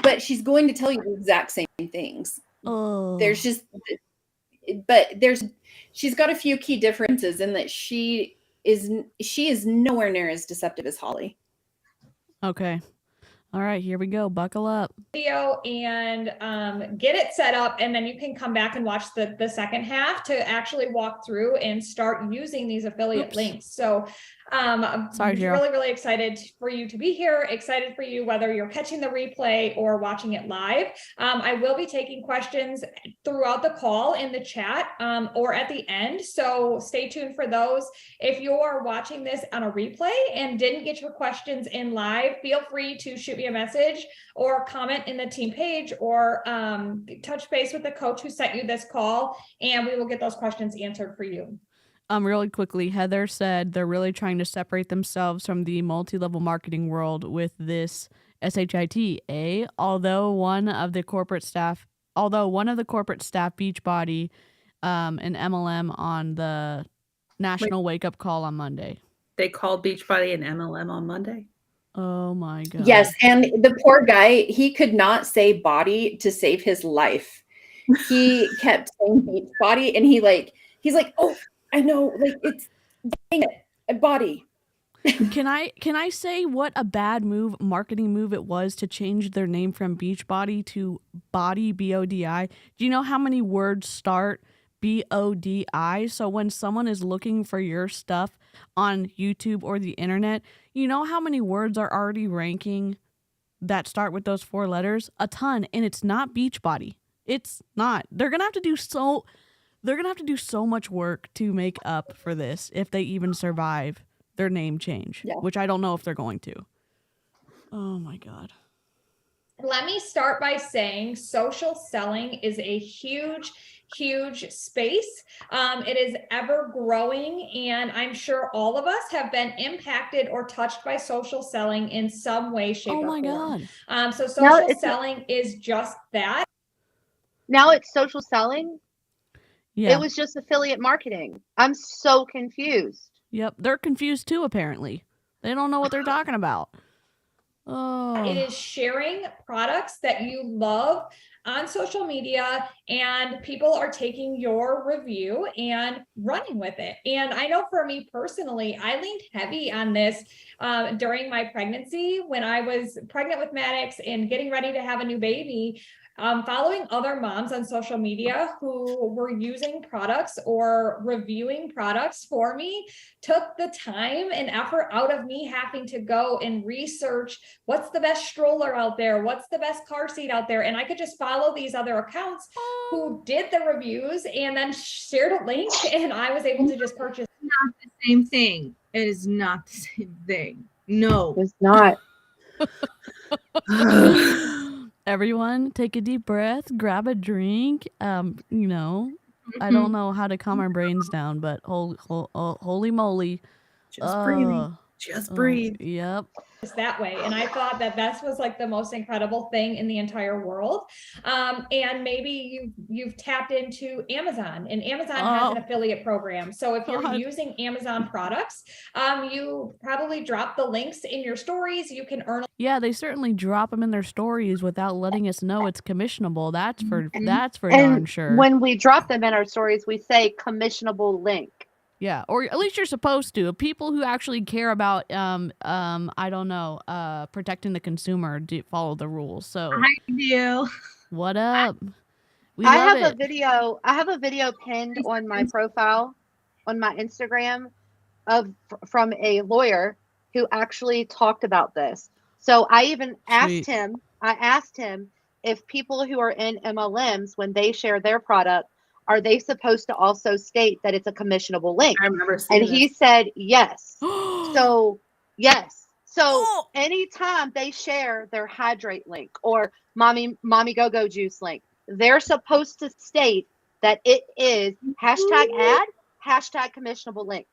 but she's going to tell you the exact same things. Oh. She's got a few key differences in that she is nowhere near as deceptive as Holly. Okay. All right, here we go. Buckle up. Video and get it set up, and then you can come back and watch the second half to actually walk through and start using these affiliate links. So I'm really, really excited for you to be here. Excited for you, whether you're catching the replay or watching it live. I will be taking questions throughout the call in the chat or at the end. So stay tuned for those. If you're watching this on a replay and didn't get your questions in live, feel free to shoot me a message or comment in the team page or touch base with the coach who sent you this call, and we will get those questions answered for you. Really quickly, Heather said they're really trying to separate themselves from the multi-level marketing world with this SHIT. Although one of the corporate staff, Beachbody, and MLM on the national wake-up call on Monday. They called Beachbody an MLM on Monday? Oh my God. Yes, and the poor guy, he could not say BODi to save his life. He kept saying Beachbody, and he's like, oh, I know, like, it's dang it, BODi. Can I say what a bad marketing move it was to change their name from Beachbody to BODi, BODi? Do you know how many words start BODi. So when someone is looking for your stuff on YouTube or the internet, you know how many words are already ranking that start with those 4 letters? A ton. And it's not Beachbody. It's not. They're going to have to do so much work to make up for this if they even survive their name change, which I don't know if they're going to. Oh my God. Let me start by saying social selling is a huge space. It is ever growing, and I'm sure all of us have been impacted or touched by social selling in some way, shape, or form. Oh my God. So social selling is just that. Now it's social selling. Yeah. It was just affiliate marketing. I'm so confused. Yep. They're confused too, apparently. They don't know what they're talking about. Oh. It is sharing products that you love on social media, and people are taking your review and running with it. And I know for me personally, I leaned heavy on this during my pregnancy when I was pregnant with Maddox and getting ready to have a new baby. Following other moms on social media who were using products or reviewing products for me took the time and effort out of me having to go and research what's the best stroller out there, what's the best car seat out there. And I could just follow these other accounts who did the reviews and then shared a link, and I was able to just purchase. It's not the same thing. It is not the same thing. No, it's not. Everyone, take a deep breath, grab a drink. I don't know how to calm our brains down, but holy moly. Just breathing. Just breathe. Yep. That way. And I thought that was like the most incredible thing in the entire world. And maybe you've tapped into Amazon, and Amazon has an affiliate program. So if you're using Amazon products, you probably drop the links in your stories. You can earn. Yeah, they certainly drop them in their stories without letting us know it's commissionable. That's for and darn sure. When we drop them in our stories, we say commissionable link. Yeah, or at least you're supposed to. People who actually care about protecting the consumer do follow the rules. So I do. What up? I have a video pinned on my profile on my Instagram from a lawyer who actually talked about this. So I even asked him if people who are in MLMs, when they share their product, are they supposed to also state that it's a commissionable link? I remember seeing he said yes. So yes. So anytime they share their hydrate link or mommy go-go juice link, they're supposed to state that it is #ad, #commissionable link.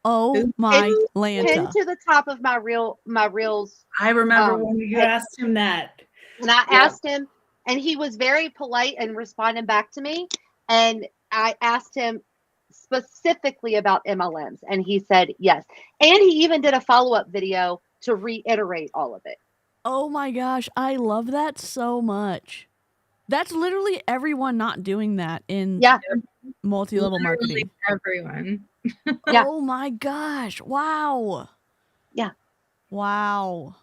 Oh my Lanta. Pinned to the top of my reels. I remember when you asked him that. And I asked him, and he was very polite and responding back to me. And I asked him specifically about MLMs, and he said yes. And he even did a follow-up video to reiterate all of it. Oh my gosh, I love that so much. That's literally everyone not doing that in multi-level marketing. Everyone. Oh my gosh. Wow. Yeah. Wow.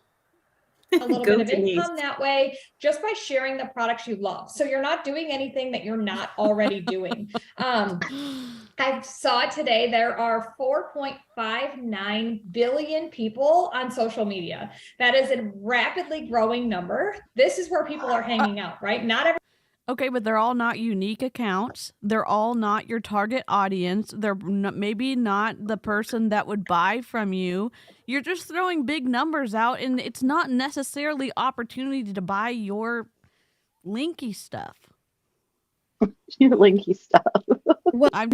A little bit of income that way just by sharing the products you love. So you're not doing anything that you're not already doing. I saw today there are 4.59 billion people on social media. That is a rapidly growing number. This is where people are hanging out, right? Not every. Okay, but they're all not unique accounts. They're all not your target audience. They're maybe not the person that would buy from you. You're just throwing big numbers out, and it's not necessarily opportunity to buy your linky stuff. Your linky stuff. Well, I'm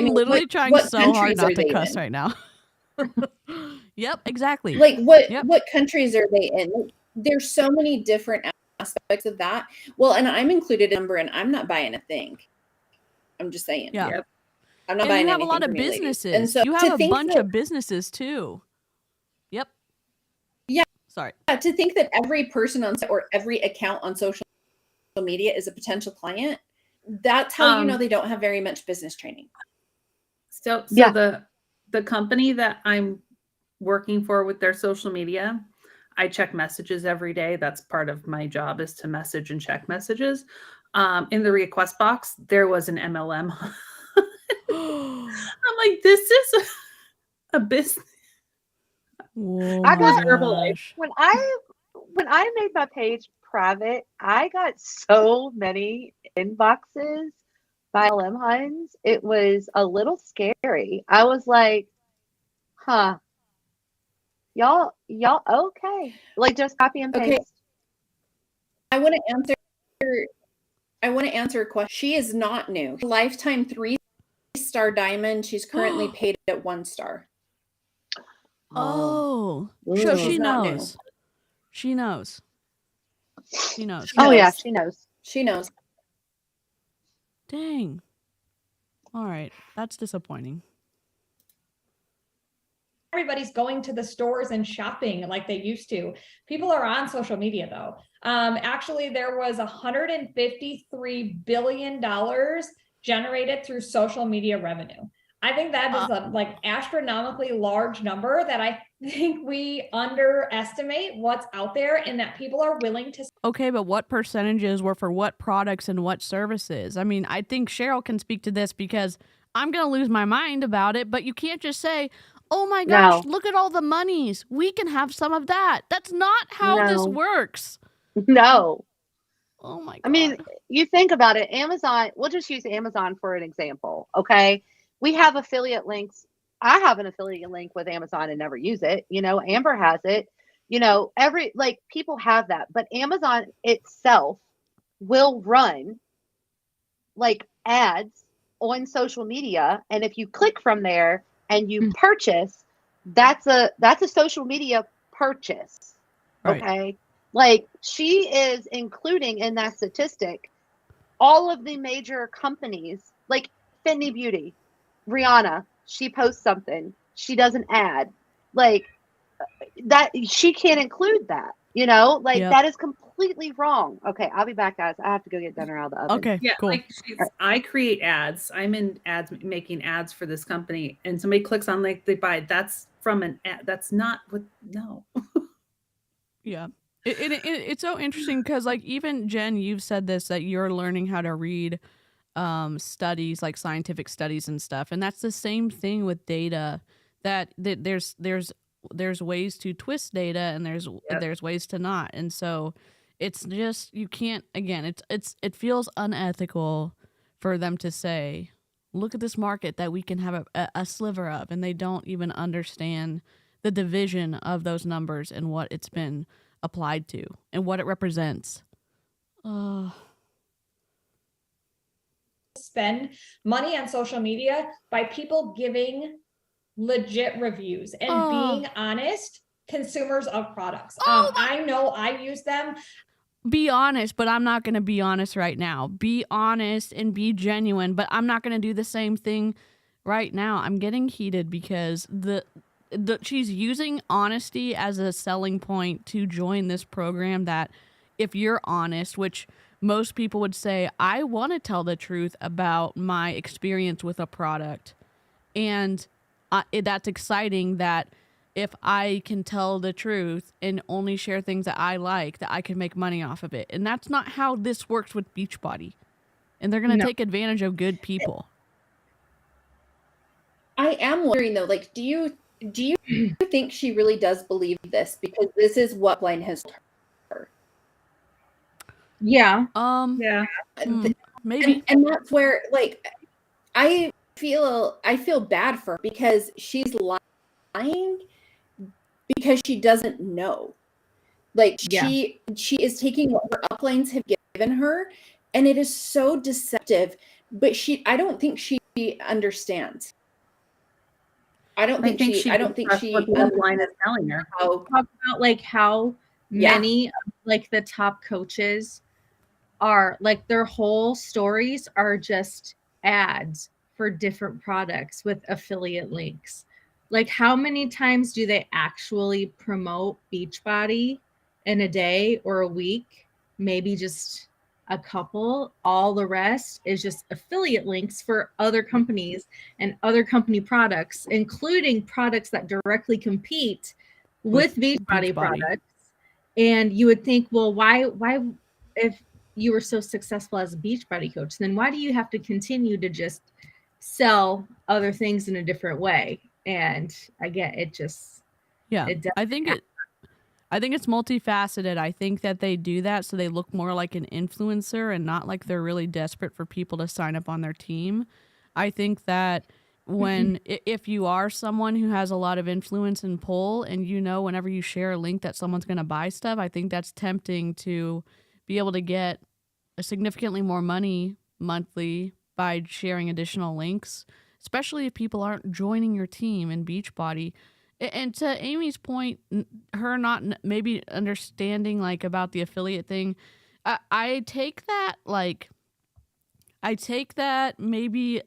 literally trying so hard not to cuss right now. Yep, exactly. Like what countries are they in? Like, there's so many different aspects of that. Well, and I'm included in number, and I'm not buying a thing. I'm just saying. Yeah. Yep. I'm not and buying you have a anything lot of from you, businesses. And so you have a bunch of businesses too. Yep. Yeah. Sorry. To think that every person on or every account on social media is a potential client, that's how you know they don't have very much business training. So the company that I'm working for with their social media, I check messages every day. That's part of my job, is to message and check messages. In the request box, there was an MLM like, this is a business. Oh I my got gosh. when I made my page private, I got so many inboxes by LM Huns. It was a little scary. I was like, huh, y'all okay. Like just copy and paste. Okay. I want to answer a question. She is not new. Lifetime 3-star diamond. She's currently paid at 1 star. Oh, So she she's not new. knows. She knows. She knows. Oh yeah, she knows. She knows. Dang. All right, that's disappointing. Everybody's going to the stores and shopping like they used to. People are on social media though. Actually, there was $153 billion generated through social media revenue. I think that is a like astronomically large number that I think we underestimate what's out there and that people are willing to. Okay, but what percentages were for what products and what services? I mean, I think Cheryl can speak to this because I'm going to lose my mind about it, but you can't just say, oh my gosh, look at all the monies. We can have some of that. That's not how this works. No. Oh my God. I mean, you think about it, Amazon, we'll just use Amazon for an example, okay? We have affiliate links. I have an affiliate link with Amazon and never use it. You know, Amber has it. You know, people have that, but Amazon itself will run like ads on social media. And if you click from there and you purchase, that's a social media purchase. Right. Okay. Like she is including in that statistic all of the major companies like Fenty Beauty, Rihanna, she posts something, she does an ad, like that, she can't include that, you know, like that is completely wrong. Okay, I'll be back, guys. I have to go get dinner out of the oven. Okay, yeah, cool. like I create ads. I'm in ads, making ads for this company, and somebody clicks on like they buy. That's from an ad. That's not what. No. Yeah. It's so interesting because like even Jen, you've said this, that you're learning how to read studies, like scientific studies and stuff, and that's the same thing with data, that there's ways to twist data and there's ways to not, and so it's just, you can't, again, it feels unethical for them to say, look at this market that we can have a sliver of, and they don't even understand the division of those numbers and what it's been applied to and what it represents. Spend money on social media by people giving legit reviews and being honest consumers of products. I know I use them. Be honest, but I'm not going to be honest right now. Be honest and be genuine, but I'm not going to do the same thing right now. I'm getting heated because she's using honesty as a selling point to join this program, that if you're honest, which most people would say, I want to tell the truth about my experience with a product. And that's exciting, that if I can tell the truth and only share things that I like, that I can make money off of it. And that's not how this works with Beachbody. And they're going to take advantage of good people. I am wondering though, like, do you think she really does believe this? Because this is what Blind has told her. Yeah. Yeah. Maybe. And that's where, like, I feel bad for her because she's lying because she doesn't know. Like she is taking what her uplines have given her, and it is so deceptive. But I don't think she understands. I don't think she what the upline is telling her. Talk about like how many of, like, the top coaches are, like, their whole stories are just ads for different products with affiliate links. Like, how many times do they actually promote Beachbody in a day or a week? Maybe just a couple. All the rest is just affiliate links for other companies and other company products, including products that directly compete with Beachbody products. And you would think, well, why, if you were so successful as a Beachbody coach, then why do you have to continue to just sell other things in a different way. And again, it just, I think it's multifaceted. I think that they do that so they look more like an influencer and not like they're really desperate for people to sign up on their team. I think that if you are someone who has a lot of influence and pull, and whenever you share a link that someone's going to buy stuff, I think that's tempting to be able to get significantly more money monthly by sharing additional links, especially if people aren't joining your team in Beachbody. And to Amy's point, her not maybe understanding like about the affiliate thing, I take that maybe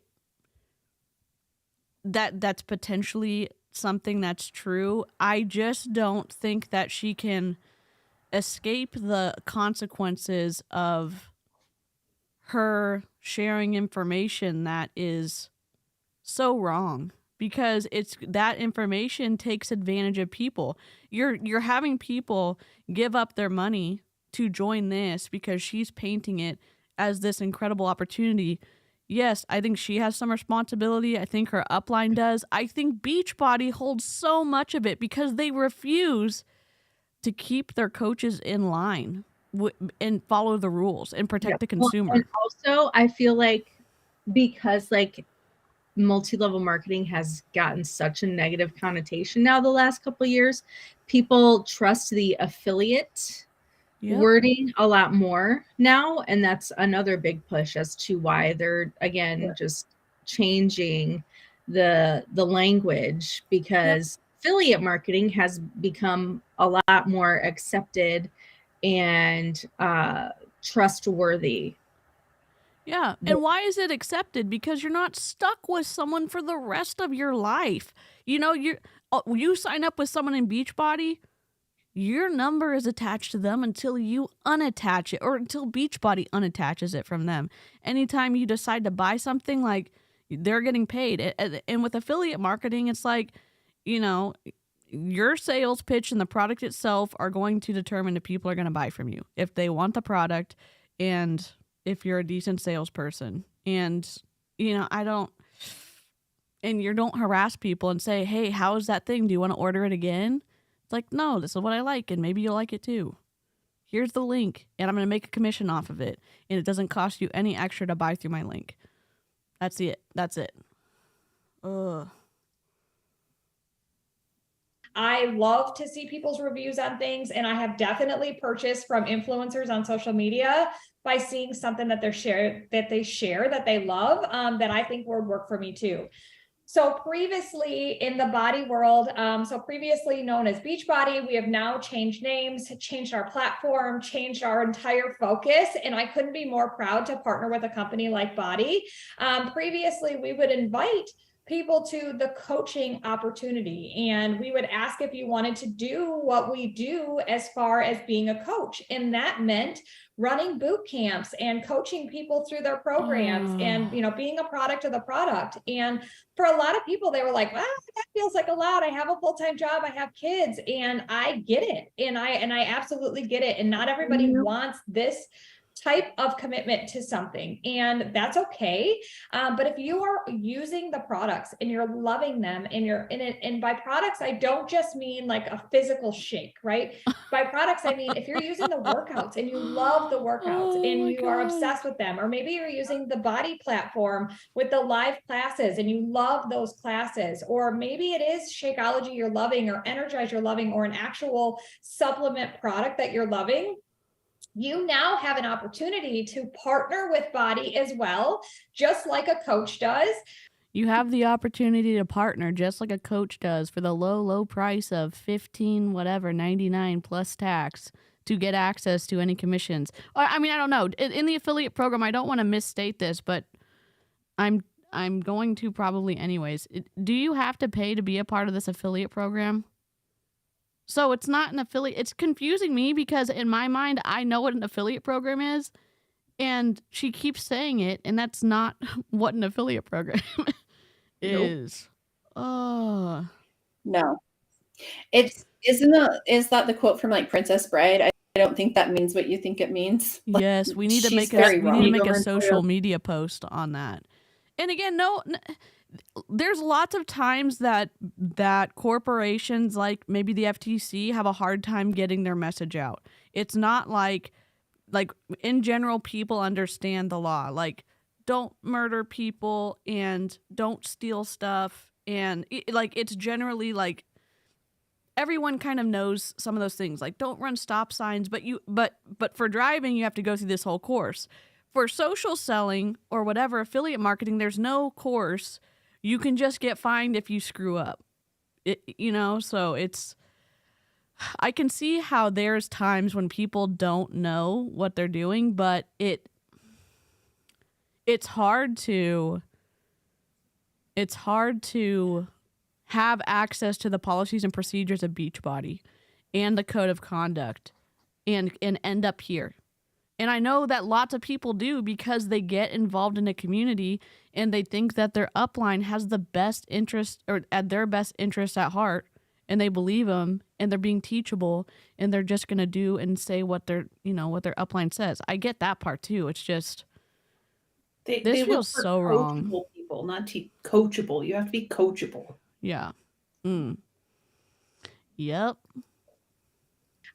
that's potentially something that's true. I just don't think that she can escape the consequences of her sharing information that is so wrong, because it's that information takes advantage of people. You're having people give up their money to join this because she's painting it as this incredible opportunity. Yes, I think she has some responsibility. I think her upline does. I think Beachbody holds so much of it because they refuse to keep their coaches in line and follow the rules and protect the consumer. Well, and also, I feel like because like multi-level marketing has gotten such a negative connotation now the last couple of years, people trust the affiliate wording a lot more now, and that's another big push as to why they're again just changing the language, because affiliate marketing has become a lot more accepted and trustworthy. Yeah, and why is it accepted? Because you're not stuck with someone for the rest of your life. You sign up with someone in Beachbody, your number is attached to them until you unattach it, or until Beachbody unattaches it from them. Anytime you decide to buy something, like, they're getting paid. And with affiliate marketing, it's like, your sales pitch and the product itself are going to determine if people are going to buy from you, if they want the product, and if you're a decent salesperson. And, you don't harass people and say, hey, how is that thing? Do you want to order it again? It's like, no, this is what I like, and maybe you'll like it too. Here's the link, and I'm going to make a commission off of it, and it doesn't cost you any extra to buy through my link. That's it. Ugh. I love to see people's reviews on things, and I have definitely purchased from influencers on social media by seeing something that they share that they love, that I think would work for me too. So previously in the BODi world, previously known as Beachbody, we have now changed names, changed our platform, changed our entire focus, and I couldn't be more proud to partner with a company like BODi. Previously, we would invite people to the coaching opportunity, and we would ask if you wanted to do what we do as far as being a coach, and that meant running boot camps and coaching people through their programs and being a product of the product. And for a lot of people, they were like, wow, that feels like a lot. I have a full-time job, I have kids, and I get it, and I absolutely get it. And not everybody wants this type of commitment to something, and that's okay. But if you are using the products and you're loving them, and you're in it, and by products, I don't just mean like a physical shake, right? By products, I mean, if you're using the workouts and you love the workouts and you are obsessed with them, or maybe you're using the BODi platform with the live classes and you love those classes, or maybe it is Shakeology you're loving, or Energize you're loving, or an actual supplement product that you're loving, you now have an opportunity to partner with BODi as well, just like a coach does. You have the opportunity to partner just like a coach does for the low price of $15.99 plus tax to get access to any commissions. I mean, I don't know. In the affiliate program, I don't want to misstate this, but I'm going to probably anyways. Do you have to pay to be a part of this affiliate program? So it's not an affiliate. It's confusing me because in my mind, I know what an affiliate program is, and she keeps saying it, and that's not what an affiliate program is. Oh. No. Is that the quote from like Princess Bride? I don't think that means what you think it means. Yes, we need to make a social media post on that. And again, there's lots of times that corporations like maybe the FTC have a hard time getting their message out. It's not like in general, people understand the law. Like, don't murder people and don't steal stuff. And it's generally like everyone kind of knows some of those things. Like, don't run stop signs, but for driving, you have to go through this whole course. For social selling or whatever, affiliate marketing, there's no course. You can just get fined if you screw up. So I can see how there's times when people don't know what they're doing, but it's hard to have access to the policies and procedures of Beachbody and the code of conduct and end up here. And I know that lots of people do because they get involved in a community and they think that their upline has the best interest or at their best interest at heart, and they believe them and they're being teachable and they're just going to do and say what their upline says. I get that part too. It's just, this feels so wrong. People, not coachable. You have to be coachable. Yeah. Yep.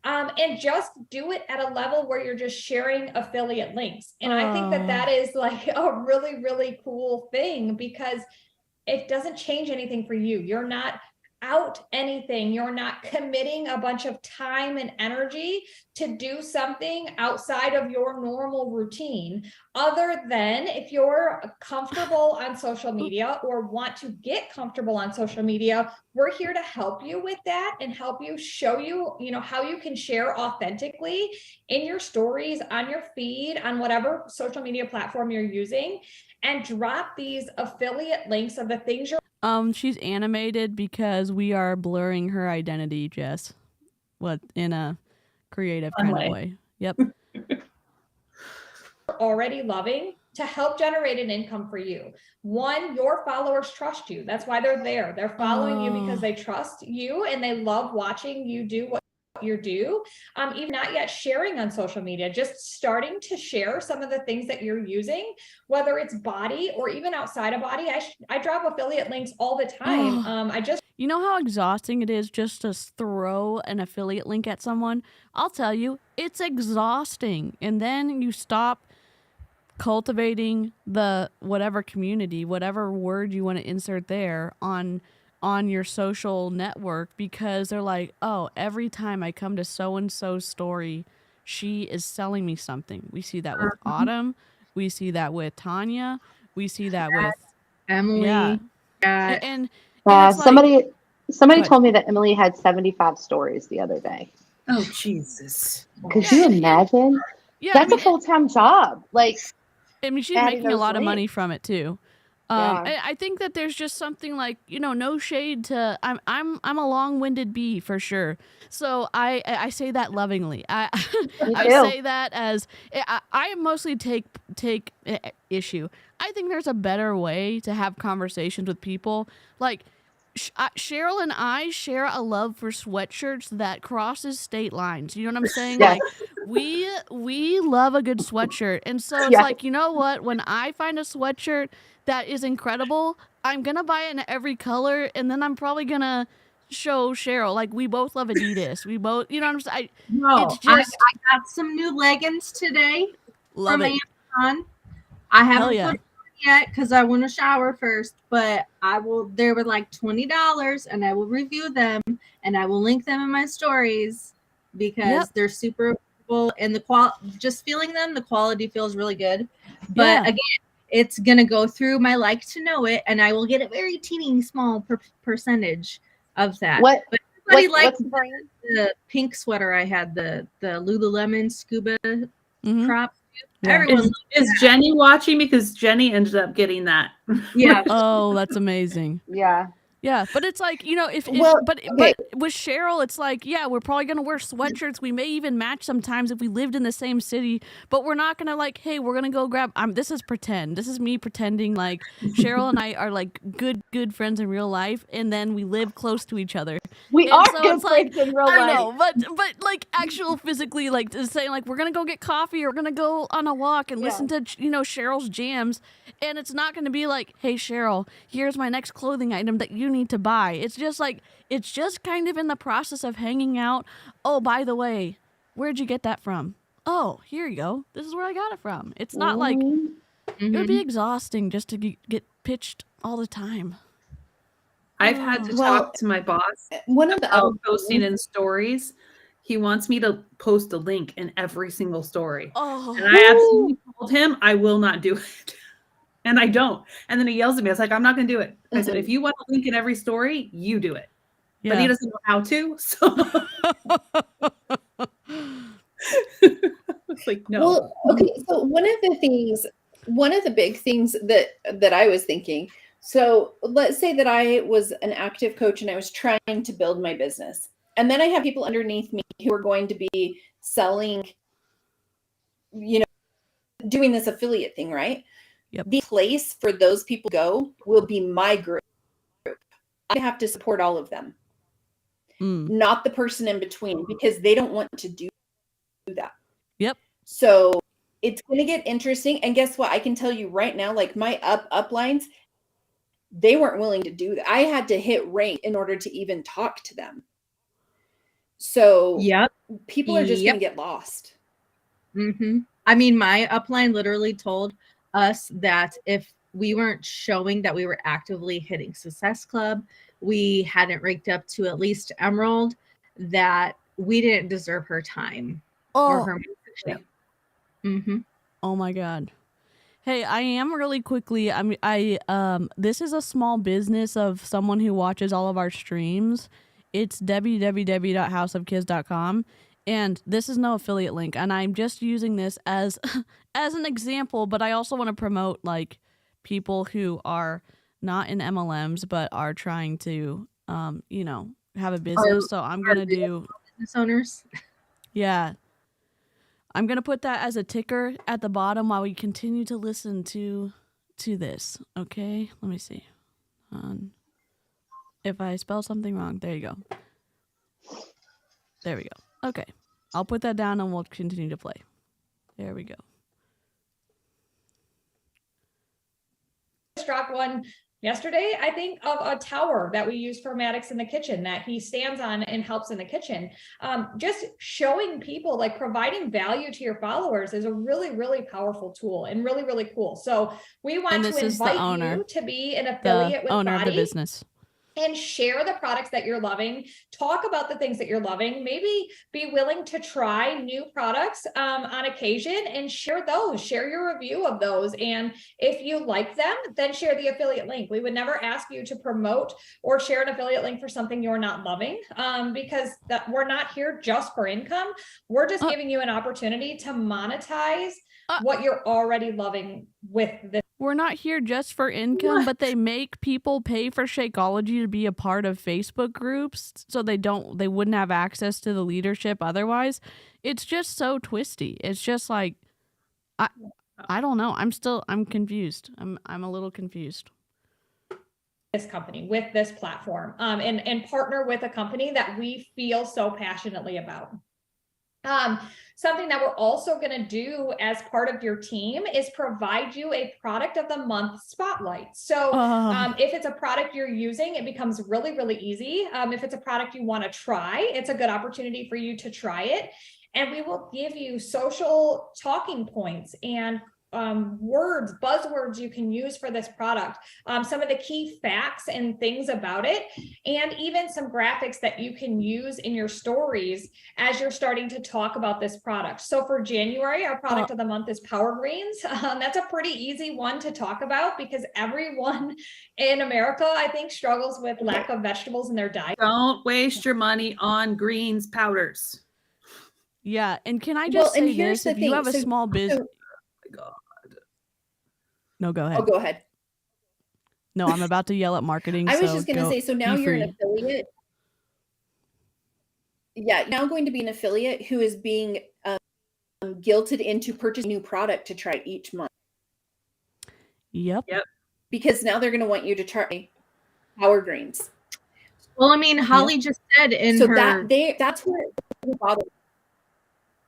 And just do it at a level where you're just sharing affiliate links. And I think that is like a really, really cool thing because it doesn't change anything for you. You're not out anything. You're not committing a bunch of time and energy to do something outside of your normal routine, other than if you're comfortable on social media or want to get comfortable on social media. We're here to help you with that and help you show you, how you can share authentically in your stories, on your feed, on whatever social media platform you're using, and drop these affiliate links of the things you're she's animated because we are blurring her identity, Jess. In a creative kind of way. Yep. already loving to help generate an income for you. One, your followers trust you. That's why they're there. They're following you because they trust you and they love watching you do what you do. Even not yet sharing on social media, just starting to share some of the things that you're using, whether it's BODi or even outside of BODi. I drop affiliate links all the time. You know how exhausting it is just to throw an affiliate link at someone? I'll tell you, it's exhausting. And then you stop cultivating the whatever community, whatever word you want to insert there on your social network, because they're like, oh, every time I come to so-and-so's story, she is selling me something. We see that with Autumn. We see that with Tanya. We see that with Emily. Yeah. And somebody told me that Emily had 75 stories the other day. Oh, Jesus. Could you imagine? Yeah, That's a full-time job. She's making a lot of money from it too. Yeah. I think that there's just something like, no shade to, I'm a long-winded bee for sure. So I say that lovingly. I say that as I mostly take issue. I think there's a better way to have conversations with people. Like Cheryl and I share a love for sweatshirts that crosses state lines. You know what I'm saying? Yes. Like we love a good sweatshirt. And so it's like, you know what? When I find a sweatshirt that is incredible, I'm going to buy it in every color. And then I'm probably going to show Cheryl, like, we both love Adidas. We both, you know what I'm saying? I got some new leggings today from Amazon. I haven't put it on yet because I want to shower first, but they were like $20 and I will review them and I will link them in my stories because they're super cool, and just feeling them, the quality feels really good. But again, it's going to go through my like to know it, and I will get a very teeny small percentage of that. But everybody likes the pink sweater I had, the Lululemon scuba crop. Yeah. Everyone is Jenny watching? Because Jenny ended up getting that. Yeah. Oh, that's amazing. Yeah. Yeah, but it's like, you know, Well, but okay. with Cheryl, it's like, yeah, we're probably gonna wear sweatshirts. We may even match sometimes if we lived in the same city, but we're not gonna like, hey, we're gonna go grab. This is pretend. This is me pretending like Cheryl and I are like good friends in real life, and then we live close to each other. We And are so good it's like, friends in real I life. know, but like actual physically, like saying like we're gonna go get coffee or we're gonna go on a walk and listen to, you know, Cheryl's jams, and it's not gonna be like, hey Cheryl, here's my next clothing item that you need to buy. It's just like, it's just kind of in the process of hanging out. Oh, by the way, where'd you get that from? Oh, here you go. This is where I got it from. It's not like, it would be exhausting just to get pitched all the time. I've had to Well, talk to my boss one of the other about posting in stories. He wants me to post a link in every single story. Oh, And I absolutely told him I will not do it. And I don't. And then he yells at me. I was like, I'm not going to do it. I said, if you want a link in every story, you do it. yeah. But he doesn't know how to. So it's like, no. Well, okay. So one of the big things that I was thinking, so let's say that I was an active coach and I was trying to build my business. And then I have people underneath me who are going to be selling, you know, doing this affiliate thing, right? Yep. The place for those people to go will be my group. I have to support all of them, not the person in between, because they don't want to do that. Yep. So it's going to get interesting. And guess what? I can tell you right now, like my uplines, they weren't willing to do that. I had to hit rank in order to even talk to them. So people are just going to get lost. I mean, my upline literally told us that if we weren't showing that we were actively hitting Success Club, we hadn't ranked up to at least Emerald, that we didn't deserve her time or her mentorship. Oh my God. Hey, I am really quickly. This is a small business of someone who watches all of our streams. It's www.houseofkids.com. And this is no affiliate link. And I'm just using this as an example, but I also want to promote like people who are not in MLMs, but are trying to, you know, have a business. So I'm going to do business owners. Yeah. I'm going to put that as a ticker at the bottom while we continue to listen to this. Okay. Let me see. If I spell something wrong, there you go. There we go. Okay. I'll put that down and we'll continue to play. There we go. Struck one yesterday, I think, of a tower that we use for Maddox in the kitchen that he stands on and helps in the kitchen. Just showing people, like providing value to your followers is a really, really powerful tool and really, really cool. So we want to invite you to be an affiliate with owner BODi. of the business. And share the products that you're loving, talk about the things that you're loving, maybe be willing to try new products on occasion and share those, share your review of those. And if you like them, then share the affiliate link. We would never ask you to promote or share an affiliate link for something you're not loving, because we're not here just for income. We're just giving you an opportunity to monetize what you're already loving with this. We're not here just for income, but they make people pay for Shakeology to be a part of Facebook groups, so they wouldn't have access to the leadership otherwise. It's just so twisty. It's just like, I don't know. I'm confused. I'm a little confused. This company with this platform, and partner with a company that we feel so passionately about. Something that we're also going to do as part of your team is provide you a product of the month spotlight. So if it's a product you're using, it becomes really, really easy. If it's a product you want to try, it's a good opportunity for you to try it. And we will give you social talking points and buzzwords you can use for this product, some of the key facts and things about it, and even some graphics that you can use in your stories as you're starting to talk about this product. So for January, our product of the month is Power Greens. That's a pretty easy one to talk about because everyone in America, I think, struggles with lack of vegetables in their diet. Don't waste your money on greens powders. Yeah, and can I just say this? If you have a small business... God. No, go ahead. Oh, go ahead. No, I'm about to yell at marketing. I was just going to say, so now you're free. an affiliate. Yeah, now going to be an affiliate who is being guilted into purchasing new product to try each month. Yep. Because now they're going to want you to try Power Greens. Well, I mean, Holly just said in her. That's where it bothers.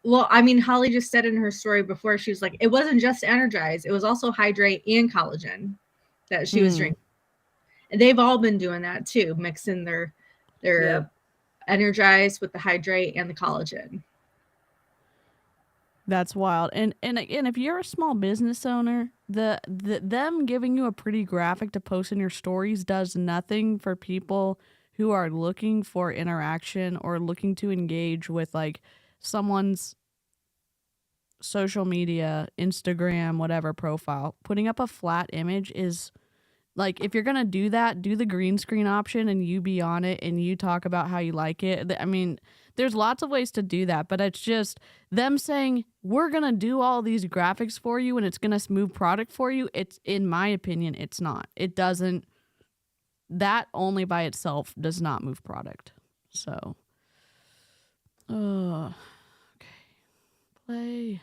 Well, I mean, Holly just said in her story before, she was like, it wasn't just Energize, it was also Hydrate and Collagen that she was drinking. And they've all been doing that too, mixing their Energize with the Hydrate and the Collagen. That's wild. And again, if you're a small business owner, them giving you a pretty graphic to post in your stories does nothing for people who are looking for interaction or looking to engage with like someone's social media, Instagram, whatever profile. Putting up a flat image is like, if you're going to do that, do the green screen option and you be on it and you talk about how you like it. I mean, there's lots of ways to do that, but it's just them saying, we're going to do all these graphics for you and it's going to move product for you. It's, in my opinion, it's not. It doesn't. That only by itself does not move product. So, okay. Play.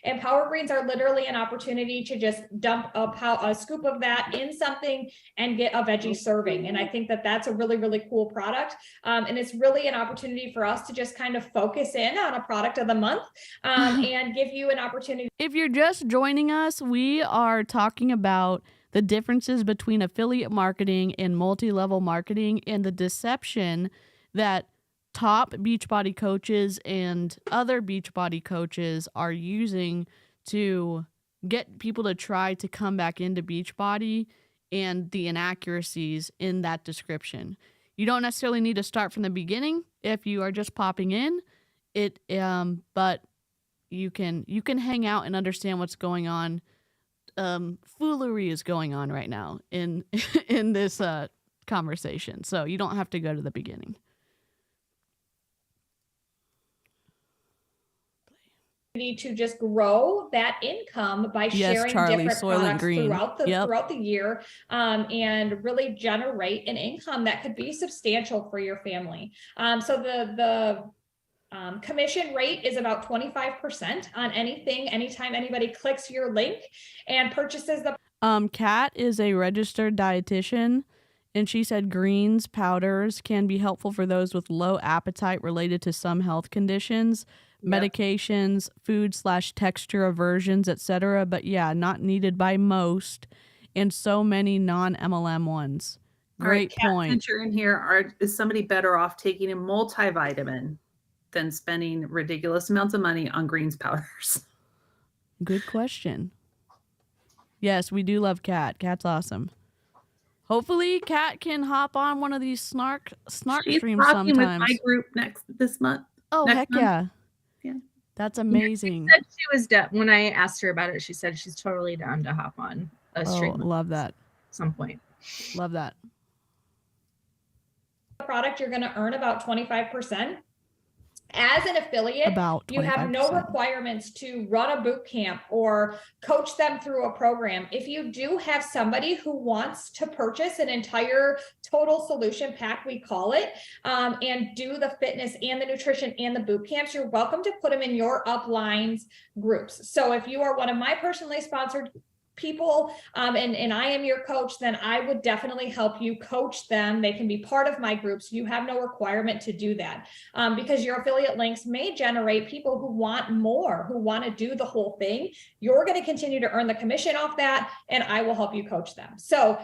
And Power Greens are literally an opportunity to just dump a scoop of that in something and get a veggie serving. And I think that that's a really, really cool product. And it's really an opportunity for us to just kind of focus in on a product of the month and give you an opportunity. If you're just joining us, we are talking about the differences between affiliate marketing and multi-level marketing and the deception that top Beachbody coaches and other Beachbody coaches are using to get people to try to come back into Beachbody, and the inaccuracies in that description. You don't necessarily need to start from the beginning if you are just popping in. But you can hang out and understand what's going on. Foolery is going on right now in this conversation, so you don't have to go to the beginning. To just grow that income by sharing different products throughout the year and really generate an income that could be substantial for your family. So the commission rate is about 25% on anything, anytime anybody clicks your link and purchases the. Kat is a registered dietitian, and she said greens powders can be helpful for those with low appetite related to some health conditions. Medications, food/texture aversions, etc. But yeah, not needed by most, and so many non-MLM ones. Great point. Since you're in here, is somebody better off taking a multivitamin than spending ridiculous amounts of money on greens powders? Good question. Yes, we do love Kat. Kat's awesome. Hopefully, Kat can hop on one of these snark streams sometimes. With my group this month. Oh, heck yeah. Yeah, that's amazing. She said she was when I asked her about it, she said she's totally down to hop on a stream. Love that. At some point. Love that. Product, you're going to earn about 25%. As an affiliate, you have no requirements to run a boot camp or coach them through a program. If you do have somebody who wants to purchase an entire total solution pack, we call it, and do the fitness and the nutrition and the boot camps, you're welcome to put them in your uplines groups. So if you are one of my personally sponsored people and I am your coach, then I would definitely help you coach them. They can be part of my groups. You have no requirement to do that because your affiliate links may generate people who want more, who want to do the whole thing. You're going to continue to earn the commission off that, and I will help you coach them. So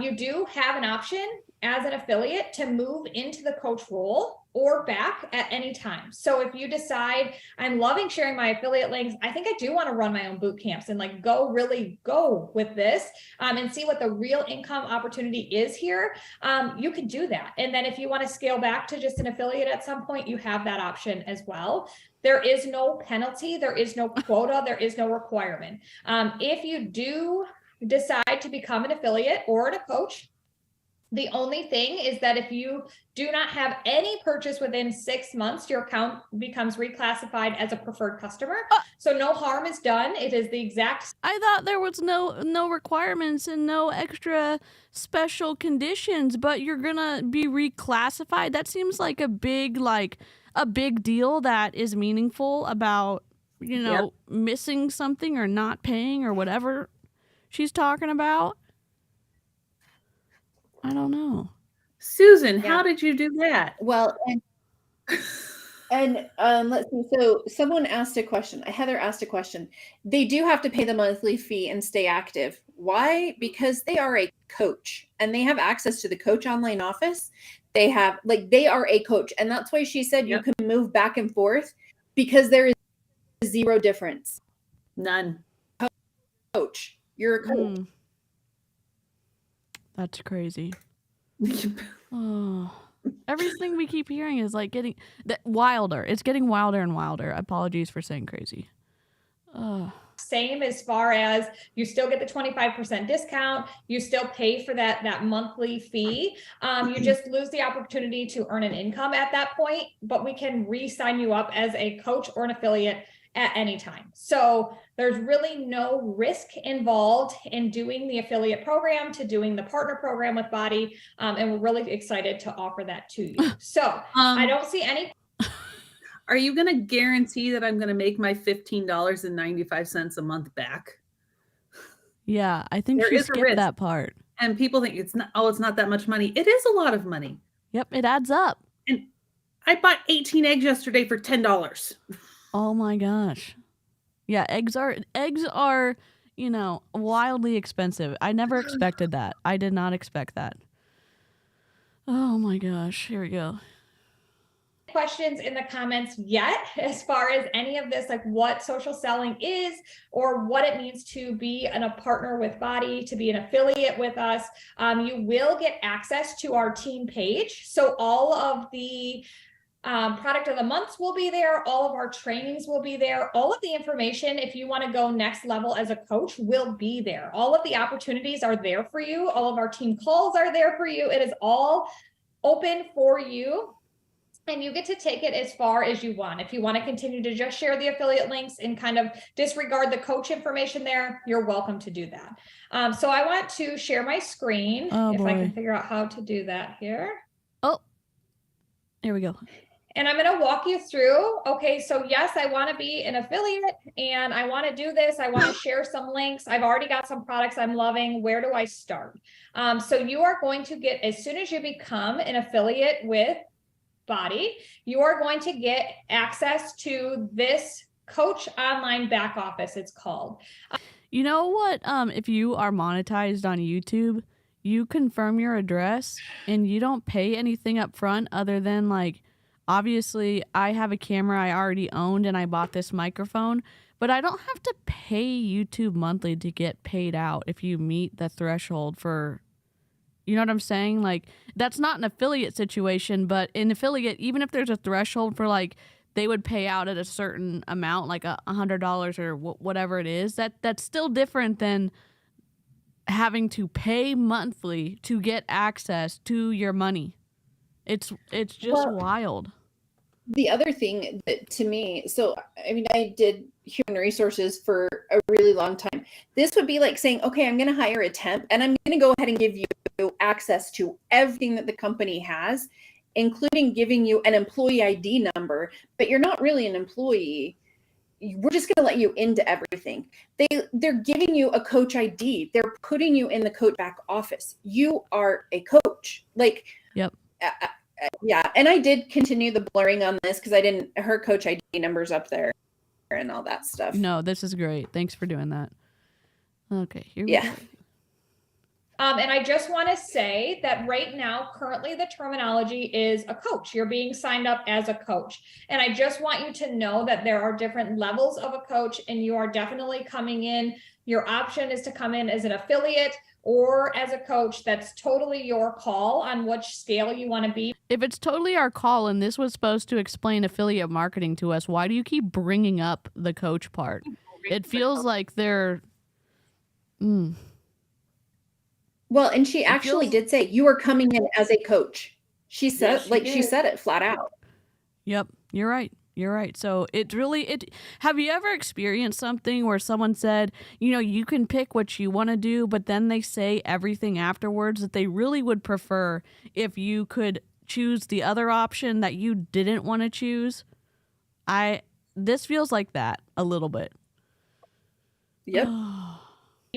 you do have an option as an affiliate to move into the coach role or back at any time. So if you decide I'm loving sharing my affiliate links, I think I do want to run my own boot camps and like really go with this and see what the real income opportunity is here, you can do that. And then if you want to scale back to just an affiliate at some point, you have that option as well. There is no penalty. There is no quota. There is no requirement. If you do decide to become an affiliate or a coach, The only thing is that if you do not have any purchase within 6 months, your account becomes reclassified as a preferred customer. So no harm is done. It is the exact. I thought there was no requirements and no extra special conditions, but you're gonna be reclassified. That seems like a big deal that is meaningful about, missing something or not paying or whatever she's talking about. I don't know. Susan, how did you do that? Well, and let's see. So someone asked a question. Heather asked a question. They do have to pay the monthly fee and stay active. Why? Because they are a coach and they have access to the coach online office. They are a coach. And that's why she said you can move back and forth, because there is zero difference. None. Coach. You're a coach. That's crazy. Oh, everything we keep hearing is like getting wilder. It's getting wilder and wilder. Apologies for saying crazy. Same as far as you still get the 25% discount. You still pay for that monthly fee. You just lose the opportunity to earn an income at that point, but we can re-sign you up as a coach or an affiliate at any time. So there's really no risk involved in doing the affiliate program to doing the partner program with BODi. And we're really excited to offer that to you. So I don't see any. Are you going to guarantee that I'm going to make my $15.95 a month back? Yeah, I think she skipped that part. And people think it's not that much money. It is a lot of money. Yep, it adds up. And I bought 18 eggs yesterday for $10. Oh my gosh. Yeah, eggs are, wildly expensive. I never expected that. I did not expect that. Oh my gosh. Here we go. Questions in the comments yet as far as any of this, like what social selling is or what it means to be a partner with BODi, to be an affiliate with us. You will get access to our team page. So all of the product of the months will be there. All of our trainings will be there. All of the information, if you want to go next level as a coach, will be there. All of the opportunities are there for you. All of our team calls are there for you. It is all open for you. And you get to take it as far as you want. If you want to continue to just share the affiliate links and kind of disregard the coach information there, you're welcome to do that. So I want to share my screen if I can figure out how to do that here. Oh, here we go. And I'm going to walk you through. Okay, so yes, I want to be an affiliate and I want to do this. I want to share some links. I've already got some products I'm loving. Where do I start? So you are going to get, as soon as you become an affiliate with BODi, you are going to get access to this coach online back office, it's called. You know what? If you are monetized on YouTube, you confirm your address and you don't pay anything up front other than obviously I have a camera I already owned and I bought this microphone, but I don't have to pay YouTube monthly to get paid out if you meet the threshold for, you know what I'm saying? That's not an affiliate situation, but in affiliate, even if there's a threshold for they would pay out at a certain amount, like $100 or whatever it is, that's still different than having to pay monthly to get access to your money. It's just wild. The other thing that to me, so I mean, I did human resources for a really long time. This would be like saying, okay, I'm going to hire a temp and I'm going to go ahead and give you access to everything that the company has, including giving you an employee ID number, but you're not really an employee. We're just going to let you into everything. They're giving you a coach ID. They're putting you in the coach back office. You are a coach. Yep. Yeah. And I did continue the blurring on this because her coach ID number's up there and all that stuff. No, this is great. Thanks for doing that. Okay, here we go. And I just want to say that right now, currently the terminology is a coach. You're being signed up as a coach. And I just want you to know that there are different levels of a coach and you are definitely coming in. Your option is to come in as an affiliate or as a coach. That's totally your call on which scale you want to be. If it's totally our call and this was supposed to explain affiliate marketing to us, why do you keep bringing up the coach part? It feels like they're... Well, and she actually did say you are coming in as a coach. She said, she said it flat out. Yep, you're right. You're right. So have you ever experienced something where someone said, you can pick what you want to do, but then they say everything afterwards that they really would prefer if you could choose the other option that you didn't want to choose? This feels like that a little bit. Yep.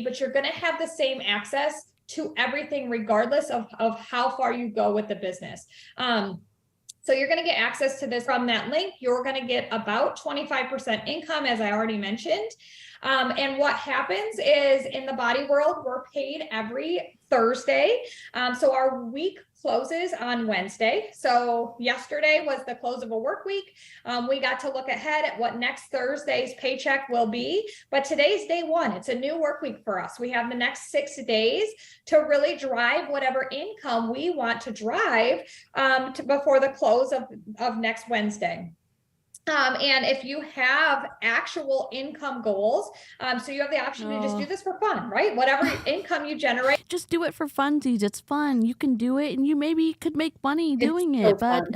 But you're going to have the same access to everything regardless of how far you go with the business. So you're going to get access to this from that link. You're going to get about 25% income, as I already mentioned. And what happens is in the BODi world, we're paid every Thursday. So our week closes on Wednesday. So yesterday was the close of a work week. We got to look ahead at what next Thursday's paycheck will be. But today's day one. It's a new work week for us. We have the next 6 days to really drive whatever income we want to drive before the close of next Wednesday. And if you have actual income goals, so you have the option to just do this for fun, right? Whatever income you generate. Just do it for funsies. It's fun. You can do it and you maybe could make money doing it. But,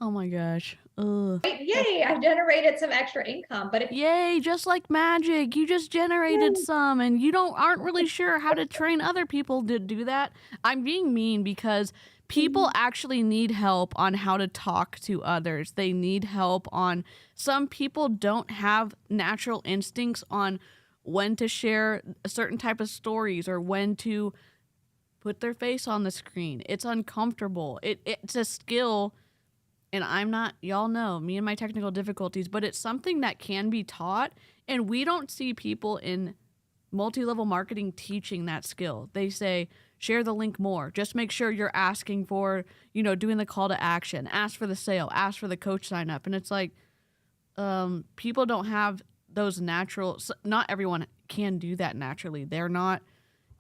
oh my gosh. Yay, I generated some extra income. But yay, just like magic. You just generated some and you aren't really sure how to train other people to do that. I'm being mean because people actually need help on how to talk to others. They need help on, some people don't have natural instincts on when to share a certain type of stories or when to put their face on the screen. It's uncomfortable. It's a skill, and I'm not, y'all know me and my technical difficulties, but it's something that can be taught, and we don't see people in multi-level marketing teaching that skill. They say, share the link more. Just make sure you're asking for, doing the call to action. Ask for the sale. Ask for the coach sign up. And it's like, people don't have those natural. Not everyone can do that naturally. They're not,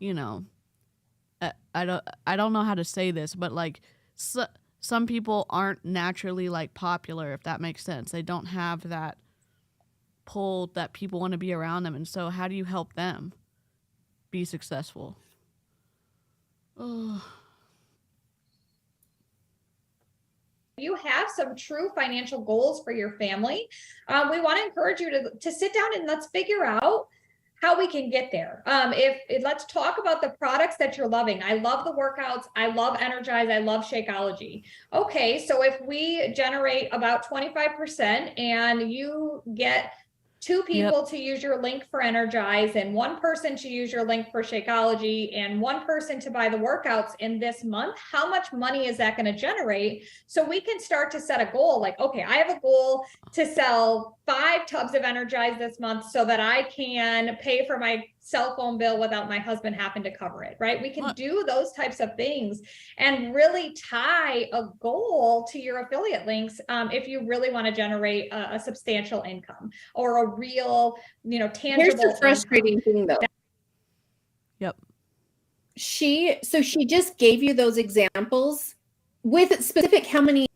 I don't know how to say this, but like some people aren't naturally like popular, if that makes sense. They don't have that pull that people want to be around them. And so how do you help them be successful? You have some true financial goals for your family. We want to encourage you to sit down and let's figure out how we can get there. Let's talk about the products that you're loving. I love the workouts. I love Energize. I love Shakeology. Okay, so if we generate about 25% and you get 2 people to use your link for Energize and 1 person to use your link for Shakeology and 1 person to buy the workouts in this month, how much money is that going to generate? So we can start to set a goal like, okay, I have a goal to sell 5 tubs of Energize this month so that I can pay for my cell phone bill without my husband having to cover it, right? We can do those types of things and really tie a goal to your affiliate links if you really want to generate a substantial income or a real, tangible. Here's the frustrating thing though. Yep. She just gave you those examples with specific how many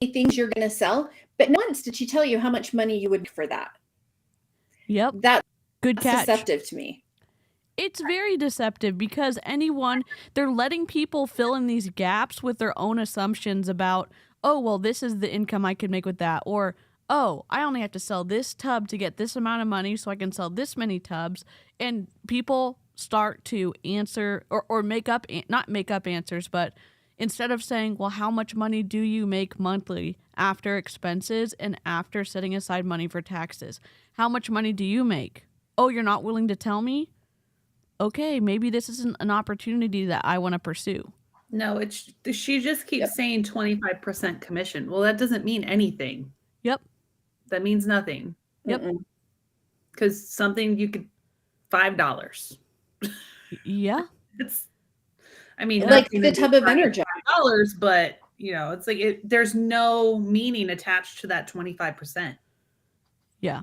things you're going to sell, but not once did she tell you how much money you would for that. Yep. That's good catch. Deceptive to me. It's very deceptive because they're letting people fill in these gaps with their own assumptions about, oh, well, this is the income I could make with that. Or, oh, I only have to sell this tub to get this amount of money so I can sell this many tubs. And people start to answer or not make up answers, but instead of saying, well, how much money do you make monthly after expenses and after setting aside money for taxes? How much money do you make? Oh, you're not willing to tell me? Okay, maybe this isn't an opportunity that I want to pursue. No, she just keeps saying 25% commission. Well, that doesn't mean anything. Yep. That means nothing. Yep. Because something you could $5. Yeah. Like the tub of energy $5, but it's like there's no meaning attached to that 25%. Yeah.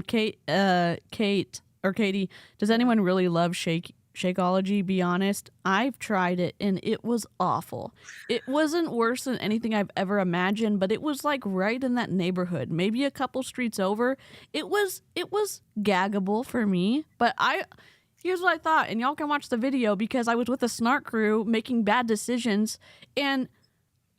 Kate or Katie, does anyone really love Shakeology? Be honest. I've tried it and it was awful. It wasn't worse than anything I've ever imagined, but it was like right in that neighborhood, maybe a couple streets over. It was gaggable for me, but Here's what I thought, and y'all can watch the video because I was with a snark crew making bad decisions, and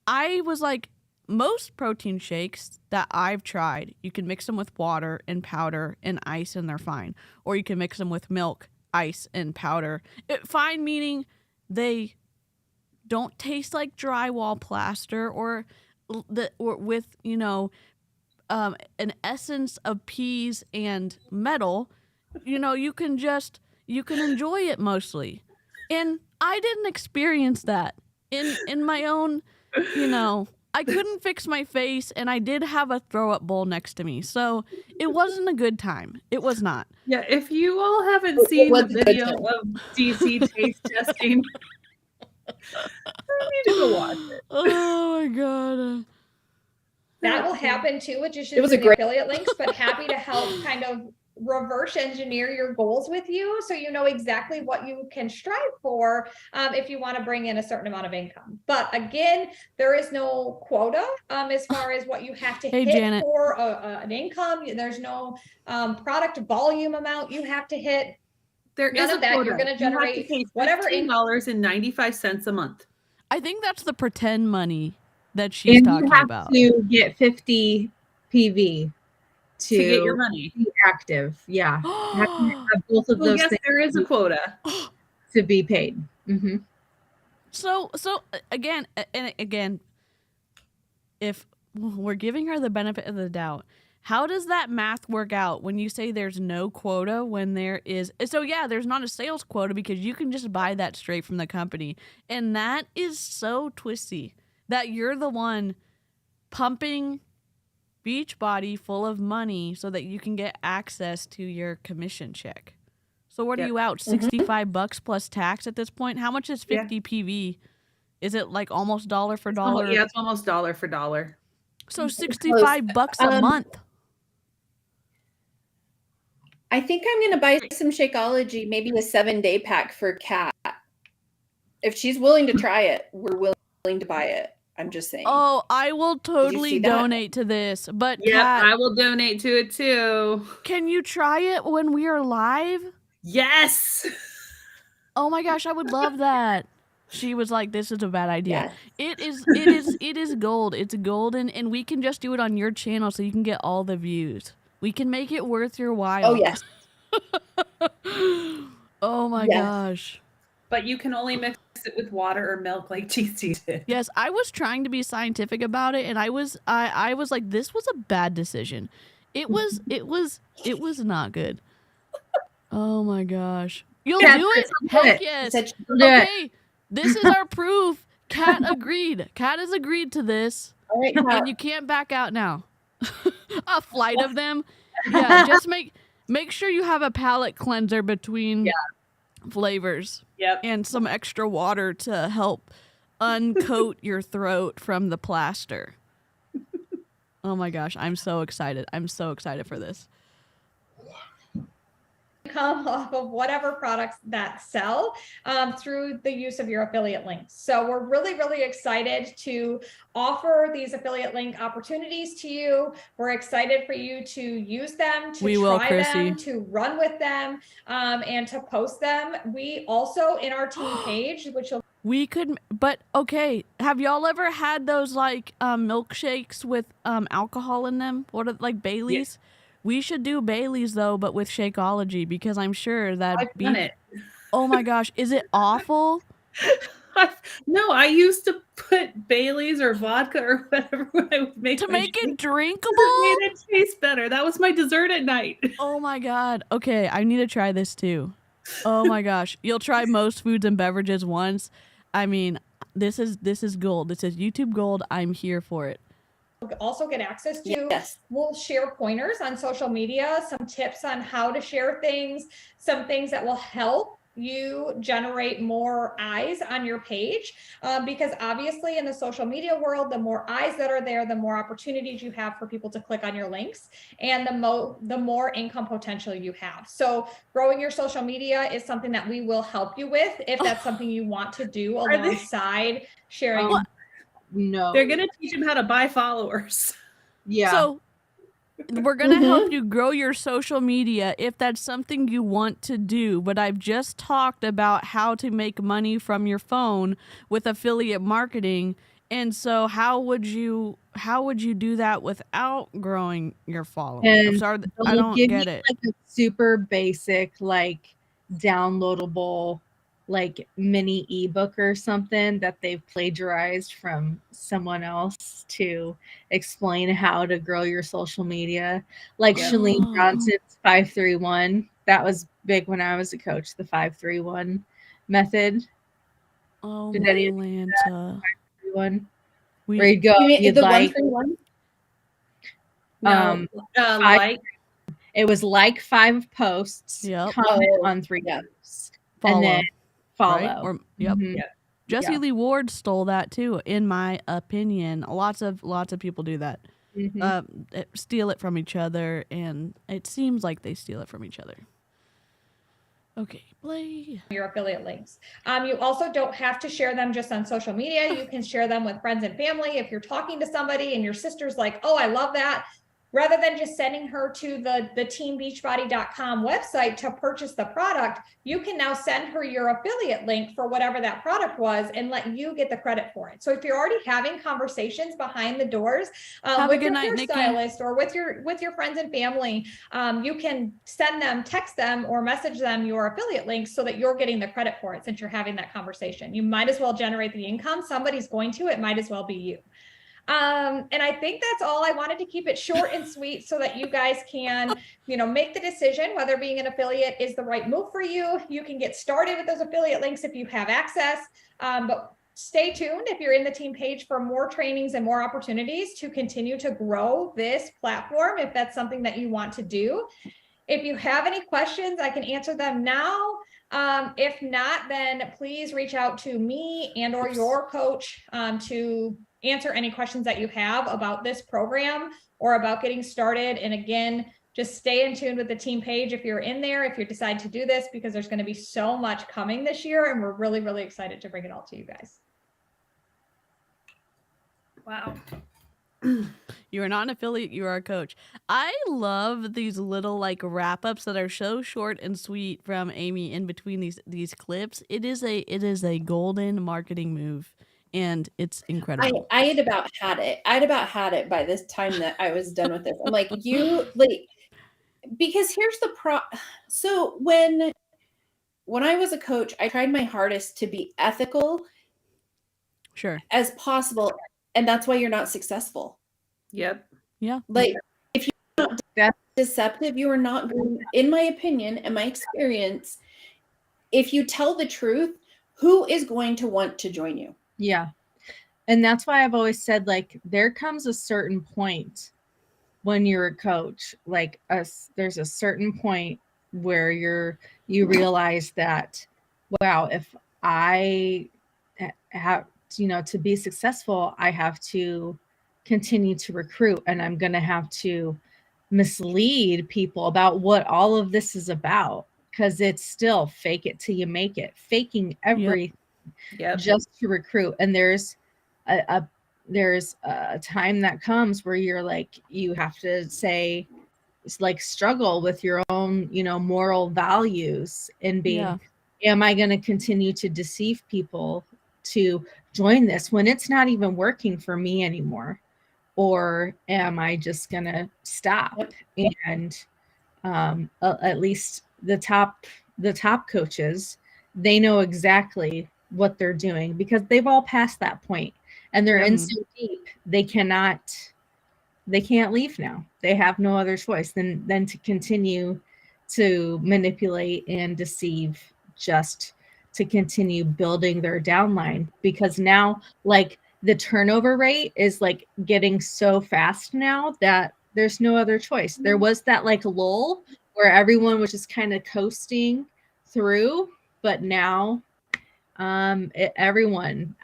I was like, most protein shakes that I've tried, you can mix them with water and powder and ice and they're fine. Or you can mix them with milk, ice, and powder. Fine meaning they don't taste like drywall plaster or with, you know, an essence of peas and metal. You know, you can enjoy it mostly. And I didn't experience that in my own, you know, I couldn't fix my face, and I did have a throw-up bowl next to me. So it wasn't a good time. It was not. Yeah, if you all haven't seen the video of DC taste testing, you need to go watch it. Oh my God. That will happen too, which is It was just a the great- affiliate links, but happy to help kind of reverse engineer your goals with you so you know exactly what you can strive for if you want to bring in a certain amount of income. But again, there is no quota as far as what you have to hit Janet. for an income. There's no product volume amount you have to hit. There None is of a that. quota. You're going to generate You have to pay whatever $15.95 a month. I think that's the pretend money that she's And talking you have about. to get 50 PV To get your money. be active. Yeah. You have to have both of Well, those yes, things there is a quota. to be paid. Mm-hmm. So again, if we're giving her the benefit of the doubt, how does that math work out when you say there's no quota when there is? So yeah, there's not a sales quota because you can just buy that straight from the company. And that is so twisty that you're the one pumping Beachbody full of money so that you can get access to your commission check. So what are you out? $65 plus tax at this point? How much is 50 PV? Is it like almost dollar for dollar? Yeah, it's almost dollar for dollar. So $65 a month. I think I'm going to buy some Shakeology, maybe a 7-day pack for Kat. If she's willing to try it, we're willing to buy it. I'm just saying. Oh, I will totally see that? donate to this. But Yeah, Kat, I will donate to it too. can you try it when we are live? Yes. Oh my gosh, I would love that. She was like, "This is a bad idea." Yes. It is gold. It's golden, and we can just do it on your channel so you can get all the views. We can make it worth your while. Oh, yes. Oh my Yes. gosh. But you can only mix it with water or milk like TC did. Yes, I was trying to be scientific about it, and I was like, this was a bad decision. It was not good. Oh my gosh. You'll Yeah, do it? do Heck it. yes. Such- Okay. This is our proof. Kat agreed. Kat has agreed to this. All right, And Kat. you can't back out now. A flight of them. Yeah, just make sure you have a palate cleanser between flavors. Yep. And some extra water to help uncoat your throat from the plaster. Oh my gosh, I'm so excited. I'm so excited for this. Come off of whatever products that sell through the use of your affiliate links. So we're really, really excited to offer these affiliate link opportunities to you. We're excited for you to use them, to try them, to run with them, and to post them. We also, in our team page, which you'll but okay, have y'all ever had those like milkshakes with alcohol in them? Like Bailey's? Yeah. We should do Bailey's though, but with Shakeology because I'm sure that I've done it. Oh my gosh, is it awful? No, I used to put Bailey's or vodka or whatever when I would make to make it drinkable. It made it taste better. That was my dessert at night. Oh my god. Okay, I need to try this too. Oh my gosh, you'll try most foods and beverages once. I mean, this is gold. This is YouTube gold. I'm here for it. Also get access to. Yes. We'll share pointers on social media, some tips on how to share things, some things that will help you generate more eyes on your page, because obviously in the social media world, the more eyes that are there, the more opportunities you have for people to click on your links, and the more income potential you have. So growing your social media is something that we will help you with if that's something you want to do alongside sharing. No. They're going to teach them how to buy followers. Yeah. So We're going to help you grow your social media if that's something you want to do. But I've just talked about how to make money from your phone with affiliate marketing. And so how would you do that without growing your following? I'm And sorry, I don't get it. Like a super basic, like downloadable, like mini ebook or something that they've plagiarized from someone else to explain how to grow your social media. Like Shalene Johnson's 531. That was big when I was a coach, the 531 method. Oh, Did my any of Lanta. 531? Where you'd go, you'd the like 131? No, like it was like 5 posts, comment on 3 posts, follow, and then follow. Right? Or, Mhm. Jesse Lee Ward stole that too, in my opinion. Lots of people do that. Steal it from each other, and it seems like they steal it from each other. Okay, play your affiliate links. You also don't have to share them just on social media. You can share them with friends and family. If you're talking to somebody and your sister's like, oh, I love that, rather than just sending her to the teambeachbody.com website to purchase the product, you can now send her your affiliate link for whatever that product was and let you get the credit for it. So if you're already having conversations behind the doors with your hairstylist or with your friends and family, you can send them, text them, or message them your affiliate links so that you're getting the credit for it since you're having that conversation. You might as well generate the income. Somebody's going to, it might as well be you. And I think that's all. I wanted to keep it short and sweet so that you guys can, make the decision whether being an affiliate is the right move for you. You can get started with those affiliate links if you have access, but stay tuned if you're in the team page for more trainings and more opportunities to continue to grow this platform if that's something that you want to do. If you have any questions, I can answer them now. If not, then please reach out to me and or your coach to answer any questions that you have about this program or about getting started. And again, just stay in tune with the team page if you're in there, if you decide to do this, because there's going to be so much coming this year and we're really, really excited to bring it all to you guys. Wow. You are not an affiliate, you are a coach. I love these little wrap-ups that are so short and sweet from Amy in between these clips. It is a golden marketing move, and it's incredible. I had about had it by this time that I was done with this. I'm like, because here's the so when I was a coach, I tried my hardest to be ethical as possible, and that's why you're not successful. Yep. Yeah. If you're not deceptive, you are not going, in my opinion and my experience, if you tell the truth, who is going to want to join you? Yeah. And that's why I've always said, there comes a certain point when you're a coach, there's a certain point where you realize that, wow, if I have, to be successful, I have to continue to recruit, and I'm going to have to mislead people about what all of this is about, because it's still fake it till you make it, faking everything just to recruit. And there's a time that comes where you have to say, struggle with your own, moral values and being, am I going to continue to deceive people to join this when it's not even working for me anymore? Or am I just going to stop? And at least the top coaches, they know exactly what they're doing because they've all passed that point, and they're in so deep, they can't leave now. They have no other choice than to continue to manipulate and deceive, just to continue building their downline, because now the turnover rate is getting so fast now that there's no other choice. There was that lull where everyone was just kind of coasting through, but now everyone,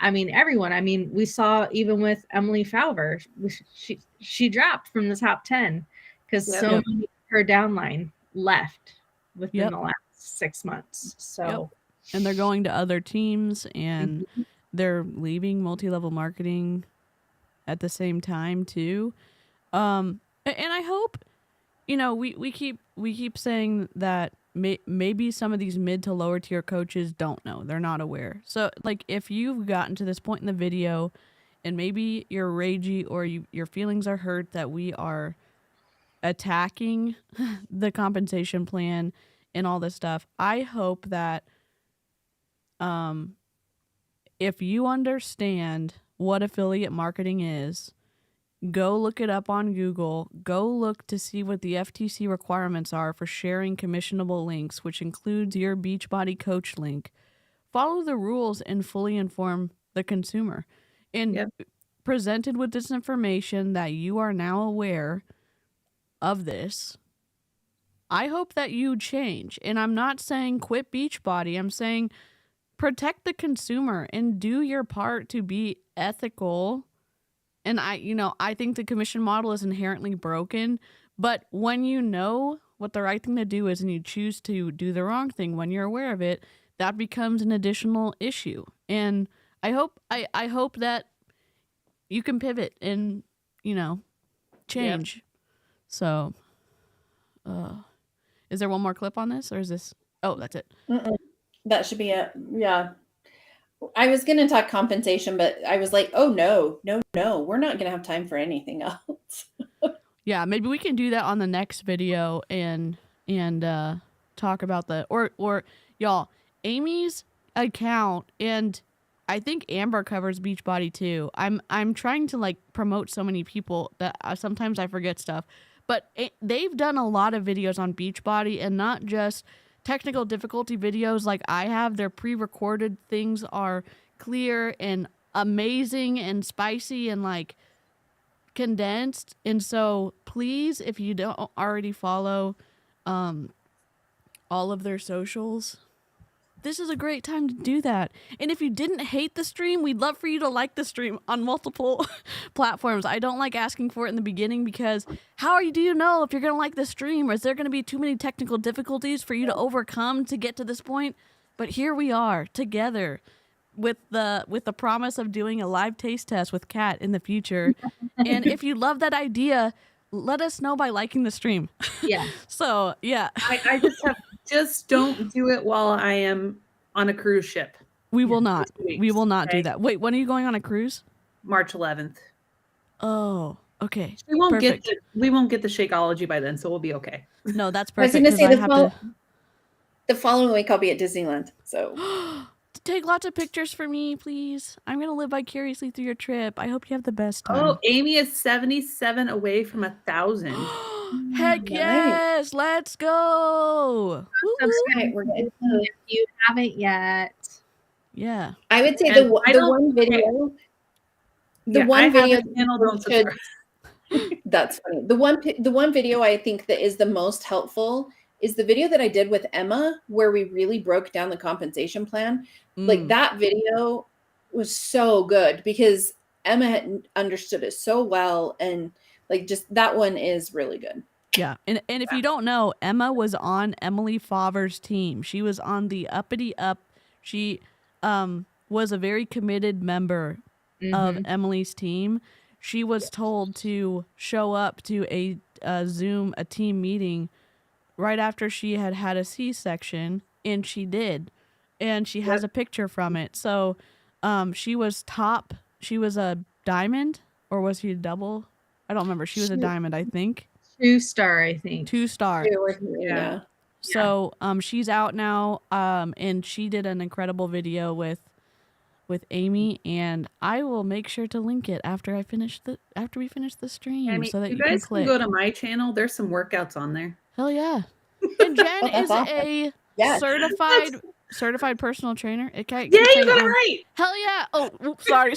we saw even with Emily Fowler, she dropped from the top 10 because so many of her downline left within the last 6 months. So and they're going to other teams, and they're leaving multi-level marketing at the same time too. And And I hope, we keep saying that maybe some of these mid to lower tier coaches don't know. They're not aware. So like if you've gotten to this point in the video and maybe you're ragey or your feelings are hurt that we are attacking the compensation plan and all this stuff, I hope that if you understand what affiliate marketing is, go look it up on Google. Go look to see what the FTC requirements are for sharing commissionable links, which includes your Beachbody coach link. Follow the rules and fully inform the consumer. And presented with this information that you are now aware of this, I hope that you change. And I'm not saying quit Beachbody. I'm saying protect the consumer and do your part to be ethical. And I think the commission model is inherently broken, but when you know what the right thing to do is and you choose to do the wrong thing when you're aware of it, that becomes an additional issue. And I hope that you can pivot and, change. Yep. So, is there one more clip on this or is this? Oh, that's it. That should be it. Yeah. I was going to talk compensation, but I was like, oh, no, we're not going to have time for anything else. Yeah, maybe we can do that on the next video and talk about or y'all, Amy's account, and I think Amber covers Beachbody too. I'm trying to like promote so many people that sometimes I forget stuff, but they've done a lot of videos on Beachbody and not just technical difficulty videos like I have. Their pre-recorded things are clear and amazing and spicy and like condensed. And so please, if you don't already follow all of their socials, this is a great time to do that. And if you didn't hate the stream, we'd love for you to like the stream on multiple platforms. I don't like asking for it in the beginning because do you know if you're going to like the stream, or is there going to be too many technical difficulties for you to overcome to get to this point? But here we are together with the promise of doing a live taste test with Kat in the future. And if you love that idea, let us know by liking the stream. Yeah. So, yeah. I just don't do it while I am on a cruise ship. We will not. We will not do that. Wait, when are you going on a cruise? March 11th. Oh, okay. We won't get the Shakeology by then, so we'll be okay. No, that's perfect. I was going to say the following week I'll be at Disneyland. So take lots of pictures for me, please. I'm going to live vicariously through your trip. I hope you have the best time. Oh, Amy is 77 away from 1,000. Heck yes, let's go. Subscribe if you haven't yet. Yeah. I would say the one video. That's funny. The one video I think that is the most helpful is the video that I did with Emma, where we really broke down the compensation plan. Like that video was so good because Emma had understood it so well, and like just that one is really good. Yeah. And if you don't know, Emma was on Emily Faver's team. She was on the Uppity Up. She was a very committed member of Emily's team. She was told to show up to a team meeting right after she had a C-section, and she did. And she has a picture from it. So she was top. She was a diamond, or was she a double? I don't remember. She was a diamond, I think. 2-star, I think. 2-star. Yeah. So she's out now, and she did an incredible video with Amy, and I will make sure to link it after we finish the stream, so that you guys can go to my channel. There's some workouts on there. Hell yeah! And Jen is a certified personal trainer. You got it right. Hell yeah! Oh, sorry.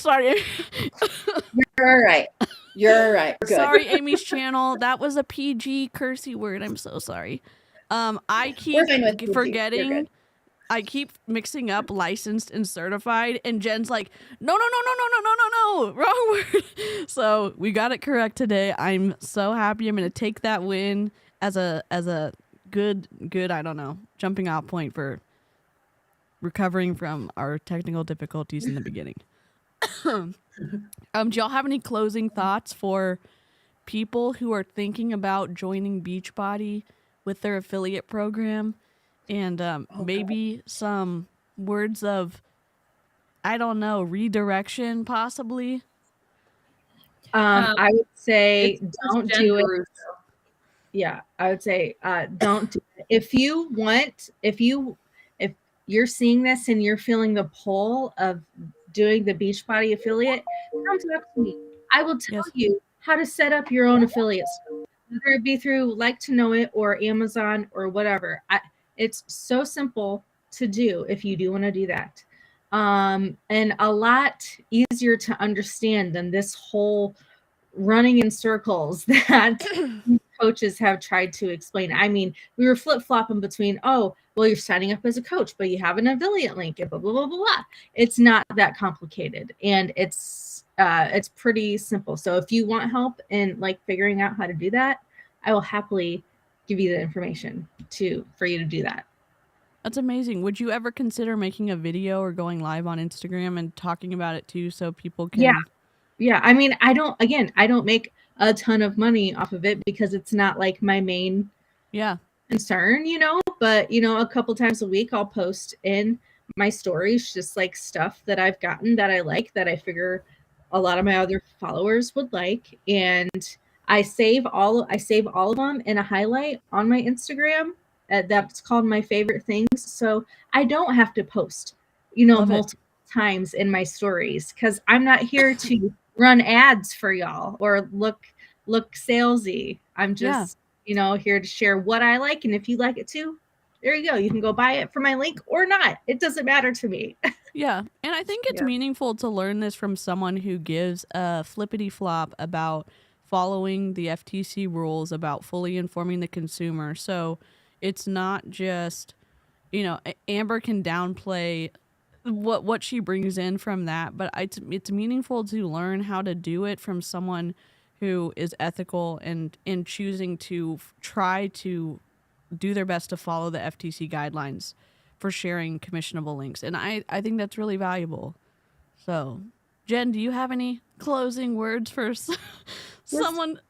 You're all right. Good. Sorry, Amy's channel. That was a PG cursey word. I'm so sorry. I keep forgetting. I keep mixing up licensed and certified, and Jen's like, no, wrong word. So we got it correct today. I'm so happy. I'm going to take that win as a good, I don't know, jumping off point for recovering from our technical difficulties in the beginning. Do y'all have any closing thoughts for people who are thinking about joining Beachbody with their affiliate program, and maybe some words of, I don't know, redirection possibly? I would say don't do it. Russo. Yeah, I would say don't do it. If you're seeing this and you're feeling the pull of doing the Beachbody affiliate, come talk to me. I will tell you how to set up your own affiliate store, whether it be through Like to Know It or Amazon or whatever. It's so simple to do if you do want to do that. And a lot easier to understand than this whole running in circles that coaches have tried to explain. I mean, we were flip-flopping between, oh, well, you're signing up as a coach, but you have an affiliate link and blah, blah, blah, blah, blah. It's not that complicated, and it's pretty simple. So if you want help in like figuring out how to do that, I will happily give you the information for you to do that. That's amazing. Would you ever consider making a video or going live on Instagram and talking about it too, so people can? Yeah. I mean, I don't make a ton of money off of it because it's not like my main concern, but a couple times a week I'll post in my stories just like stuff that I've gotten that I like, that I figure a lot of my other followers would like, and I save all of them in a highlight on my Instagram. That's called my favorite things. So I don't have to post, multiple times in my stories, because I'm not here to run ads for y'all or look salesy. I'm just, here to share what I like. And if you like it too, there you go. You can go buy it from my link or not. It doesn't matter to me. Yeah. And I think it's meaningful to learn this from someone who gives a flippity flop about following the FTC rules, about fully informing the consumer. So it's not just, Amber can downplay what she brings in from that, but it's meaningful to learn how to do it from someone who is ethical and in choosing to try to do their best to follow the FTC guidelines for sharing commissionable links. And I think that's really valuable. So, Jen, do you have any closing words for someone?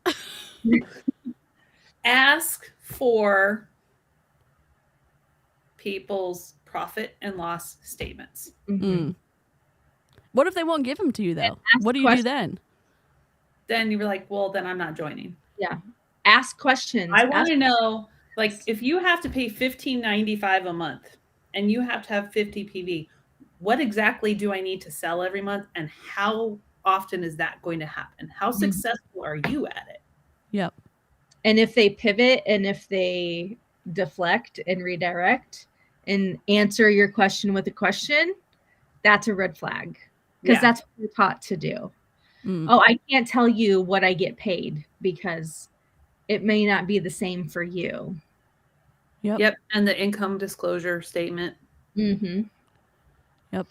Ask for people's profit and loss statements. Mm-hmm. What if they won't give them to you, though? What do you do then? Then you're like, well, then I'm not joining. Yeah. Ask questions. I want to know, like, if you have to pay $15.95 a month and you have to have 50 PV, what exactly do I need to sell every month? And how often is that going to happen? How successful are you at it? Yep. And if they pivot and if they deflect and redirect and answer your question with a question, that's a red flag, because that's what we're taught to do. Oh, I can't tell you what I get paid because it may not be the same for you. Yep. And the income disclosure statement. Mm-hmm. Yep.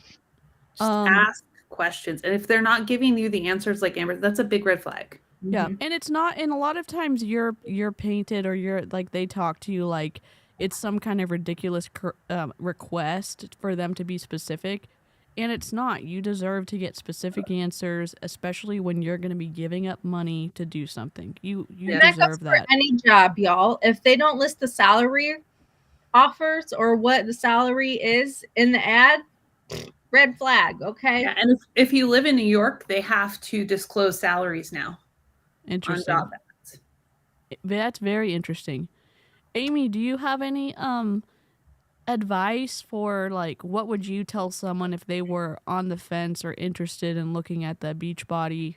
Just ask questions. And if they're not giving you the answers like Amber, that's a big red flag. Yeah. And it's not, and a lot of times you're painted, or you're like, they talk to you like it's some kind of ridiculous request for them to be specific. And it's not. You deserve to get specific answers, especially when you're going to be giving up money to do something. You deserve that. For any job, y'all. If they don't list the salary offers or what the salary is in the ad, red flag. Okay. Yeah, and if you live in New York, they have to disclose salaries now. Interesting. On job ads. That's very interesting. Amy, do you have any advice for, like, what would you tell someone if they were on the fence or interested in looking at the Beachbody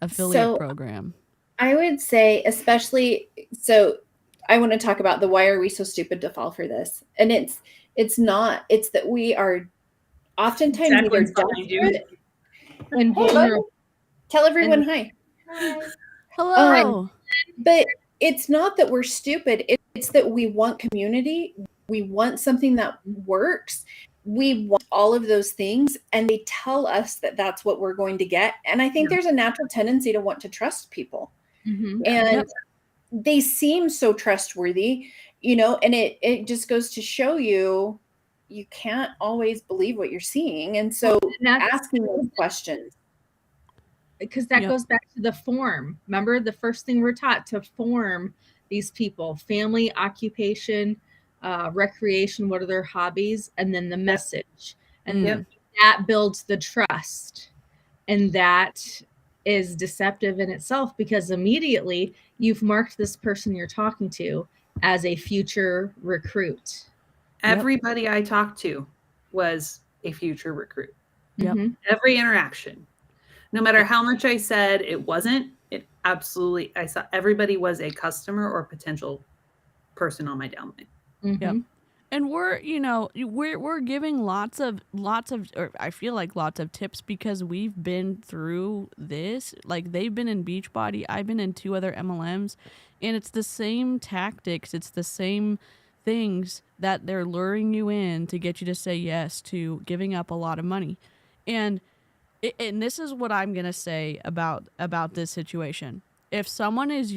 affiliate program? I would say, especially, so I want to talk about the why are we so stupid to fall for this? And it's not, it's that we are oftentimes either desperate and vulnerable. Tell everyone hi. Hi. Hello. But it's not that we're stupid. It's that we want community. We want something that works. We want all of those things, and they tell us that that's what we're going to get. And I think there's a natural tendency to want to trust people. Mm-hmm. And they seem so trustworthy, and it just goes to show you can't always believe what you're seeing. And so asking those questions. because that goes back to the form. Remember, the first thing we're taught to form these people: family, occupation, recreation, what are their hobbies, and then the message. And that builds the trust. And that is deceptive in itself, because immediately you've marked this person you're talking to as a future recruit. Everybody I talked to was a future recruit. Every interaction. No matter how much I said it wasn't, it absolutely, I saw everybody was a customer or potential person on my downline. And we're giving lots of, or I feel like lots of tips because we've been through this. Like, they've been in Beachbody, I've been in 2 other MLMs, and it's the same tactics, it's the same things that they're luring you in to get you to say yes to giving up a lot of money. And this is what I'm gonna say about this situation. If someone is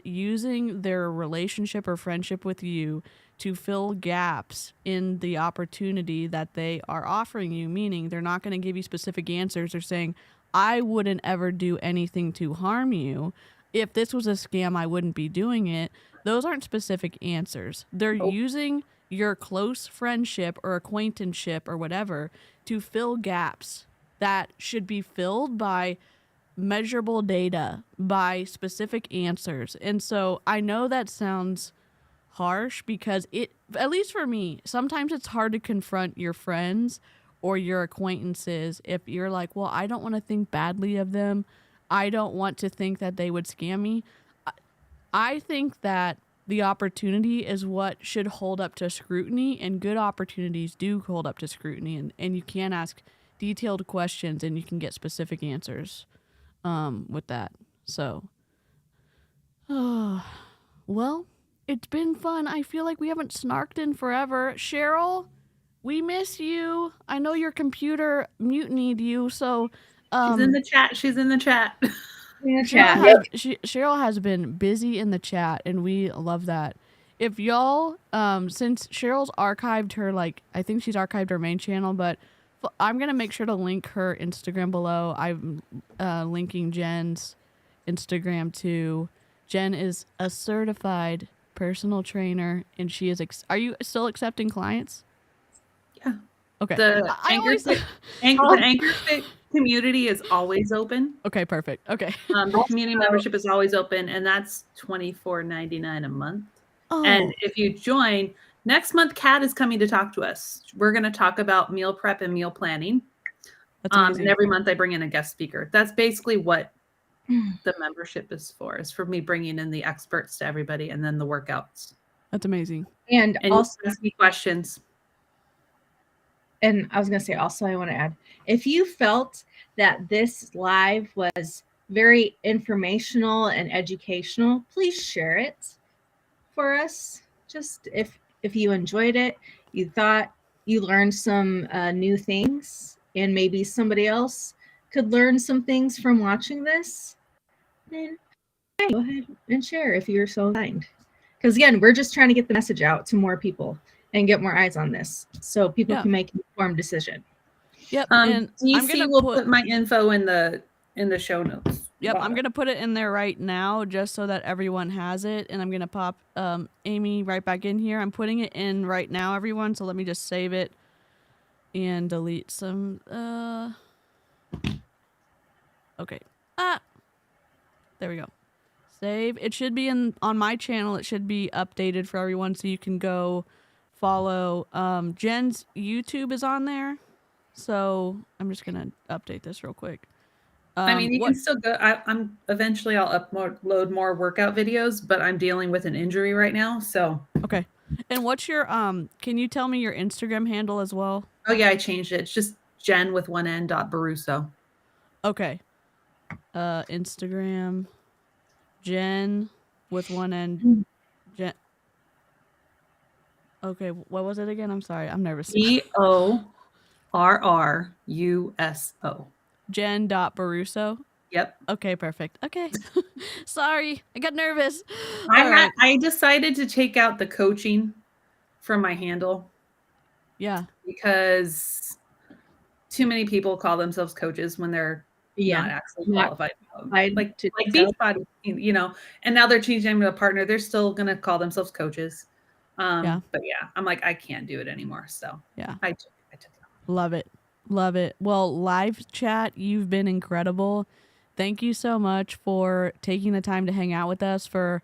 using their relationship or friendship with you to fill gaps in the opportunity that they are offering you, meaning they're not going to give you specific answers. They're saying, I wouldn't ever do anything to harm you. If this was a scam, I wouldn't be doing it. Those aren't specific answers. They're using your close friendship or acquaintanceship or whatever to fill gaps that should be filled by measurable data, by specific answers. And so I know that sounds harsh because it, at least for me, sometimes it's hard to confront your friends or your acquaintances if you're like, well, I don't want to think badly of them. I don't want to think that they would scam me. I think that the opportunity is what should hold up to scrutiny, and good opportunities do hold up to scrutiny, and you can ask detailed questions and you can get specific answers with that. So, well, it's been fun. I feel like we haven't snarked in forever. Cheryl, we miss you. I know your computer mutinied you, so she's in the chat. She's in the chat. Cheryl has been busy in the chat, and we love that. If y'all, since Cheryl's archived her, like, I think she's archived her main channel, but I'm gonna make sure to link her Instagram below. I'm linking Jen's Instagram too. Jen is a certified personal trainer, and she is. Are you still accepting clients? Yeah. Okay. The Anchor Fit community is always open. Okay, perfect. Okay. The community membership is always open, and that's $24.99 a month. Oh. And if you join, next month, Kat is coming to talk to us. We're going to talk about meal prep and meal planning. That's amazing. And every month I bring in a guest speaker. That's basically what the membership is for me bringing in the experts to everybody and then the workouts. That's amazing. And also ask me questions. And I was going to say, also, I want to add, if you felt that this live was very informational and educational, please share it for us. Just if you enjoyed it, you thought you learned some new things, and maybe somebody else could learn some things from watching this, then go ahead and share if you're so inclined. Because again, we're just trying to get the message out to more people and get more eyes on this, so people can make an informed decision. Yep. And we'll put my info in the show notes. Yep, I'm gonna put it in there right now just so that everyone has it, and I'm gonna pop Amy right back in here. I'm putting it in right now, everyone. So let me just save it and delete some. Okay. There we go. Save. It should be on my channel. It should be updated for everyone, so you can go follow. Jen's YouTube is on there, so I'm just gonna update this real quick. I mean, you can still go. I'm eventually I'll upload more workout videos, but I'm dealing with an injury right now, so. Okay. And what's your can you tell me your Instagram handle as well? Oh yeah, I changed it. It's just Jen with one N .Baruso. Okay. Instagram Jen with one N. Jen. Okay, what was it again? I'm sorry. I'm nervous. BORRUSO. Jen.Baruso. Yep. Okay, perfect. Okay. Sorry, I got nervous. I decided to take out the coaching from my handle. Yeah. Because too many people call themselves coaches when they're not actually qualified. Like to Beachbody, you know, and now they're changing them to a partner. They're still gonna call themselves coaches. But yeah, I'm like, I can't do it anymore. So yeah, I took it. Love it. Love it. Well, live chat, you've been incredible. Thank you so much for taking the time to hang out with us for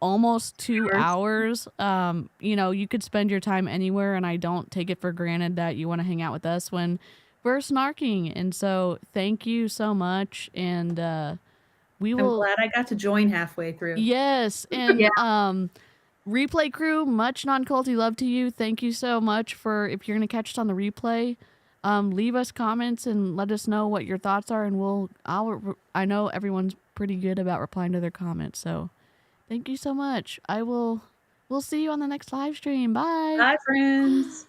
almost 2 hours. You know, you could spend your time anywhere, and I don't take it for granted that you want to hang out with us when we're snarking. And so thank you so much. And I'm glad I got to join halfway through. Yes. And replay crew, much non-culty love to you. Thank you so much for, if you're going to catch us on the replay, leave us comments and let us know what your thoughts are, and I know everyone's pretty good about replying to their comments, so thank you so much. We'll see you on the next live stream. Bye. Bye, friends.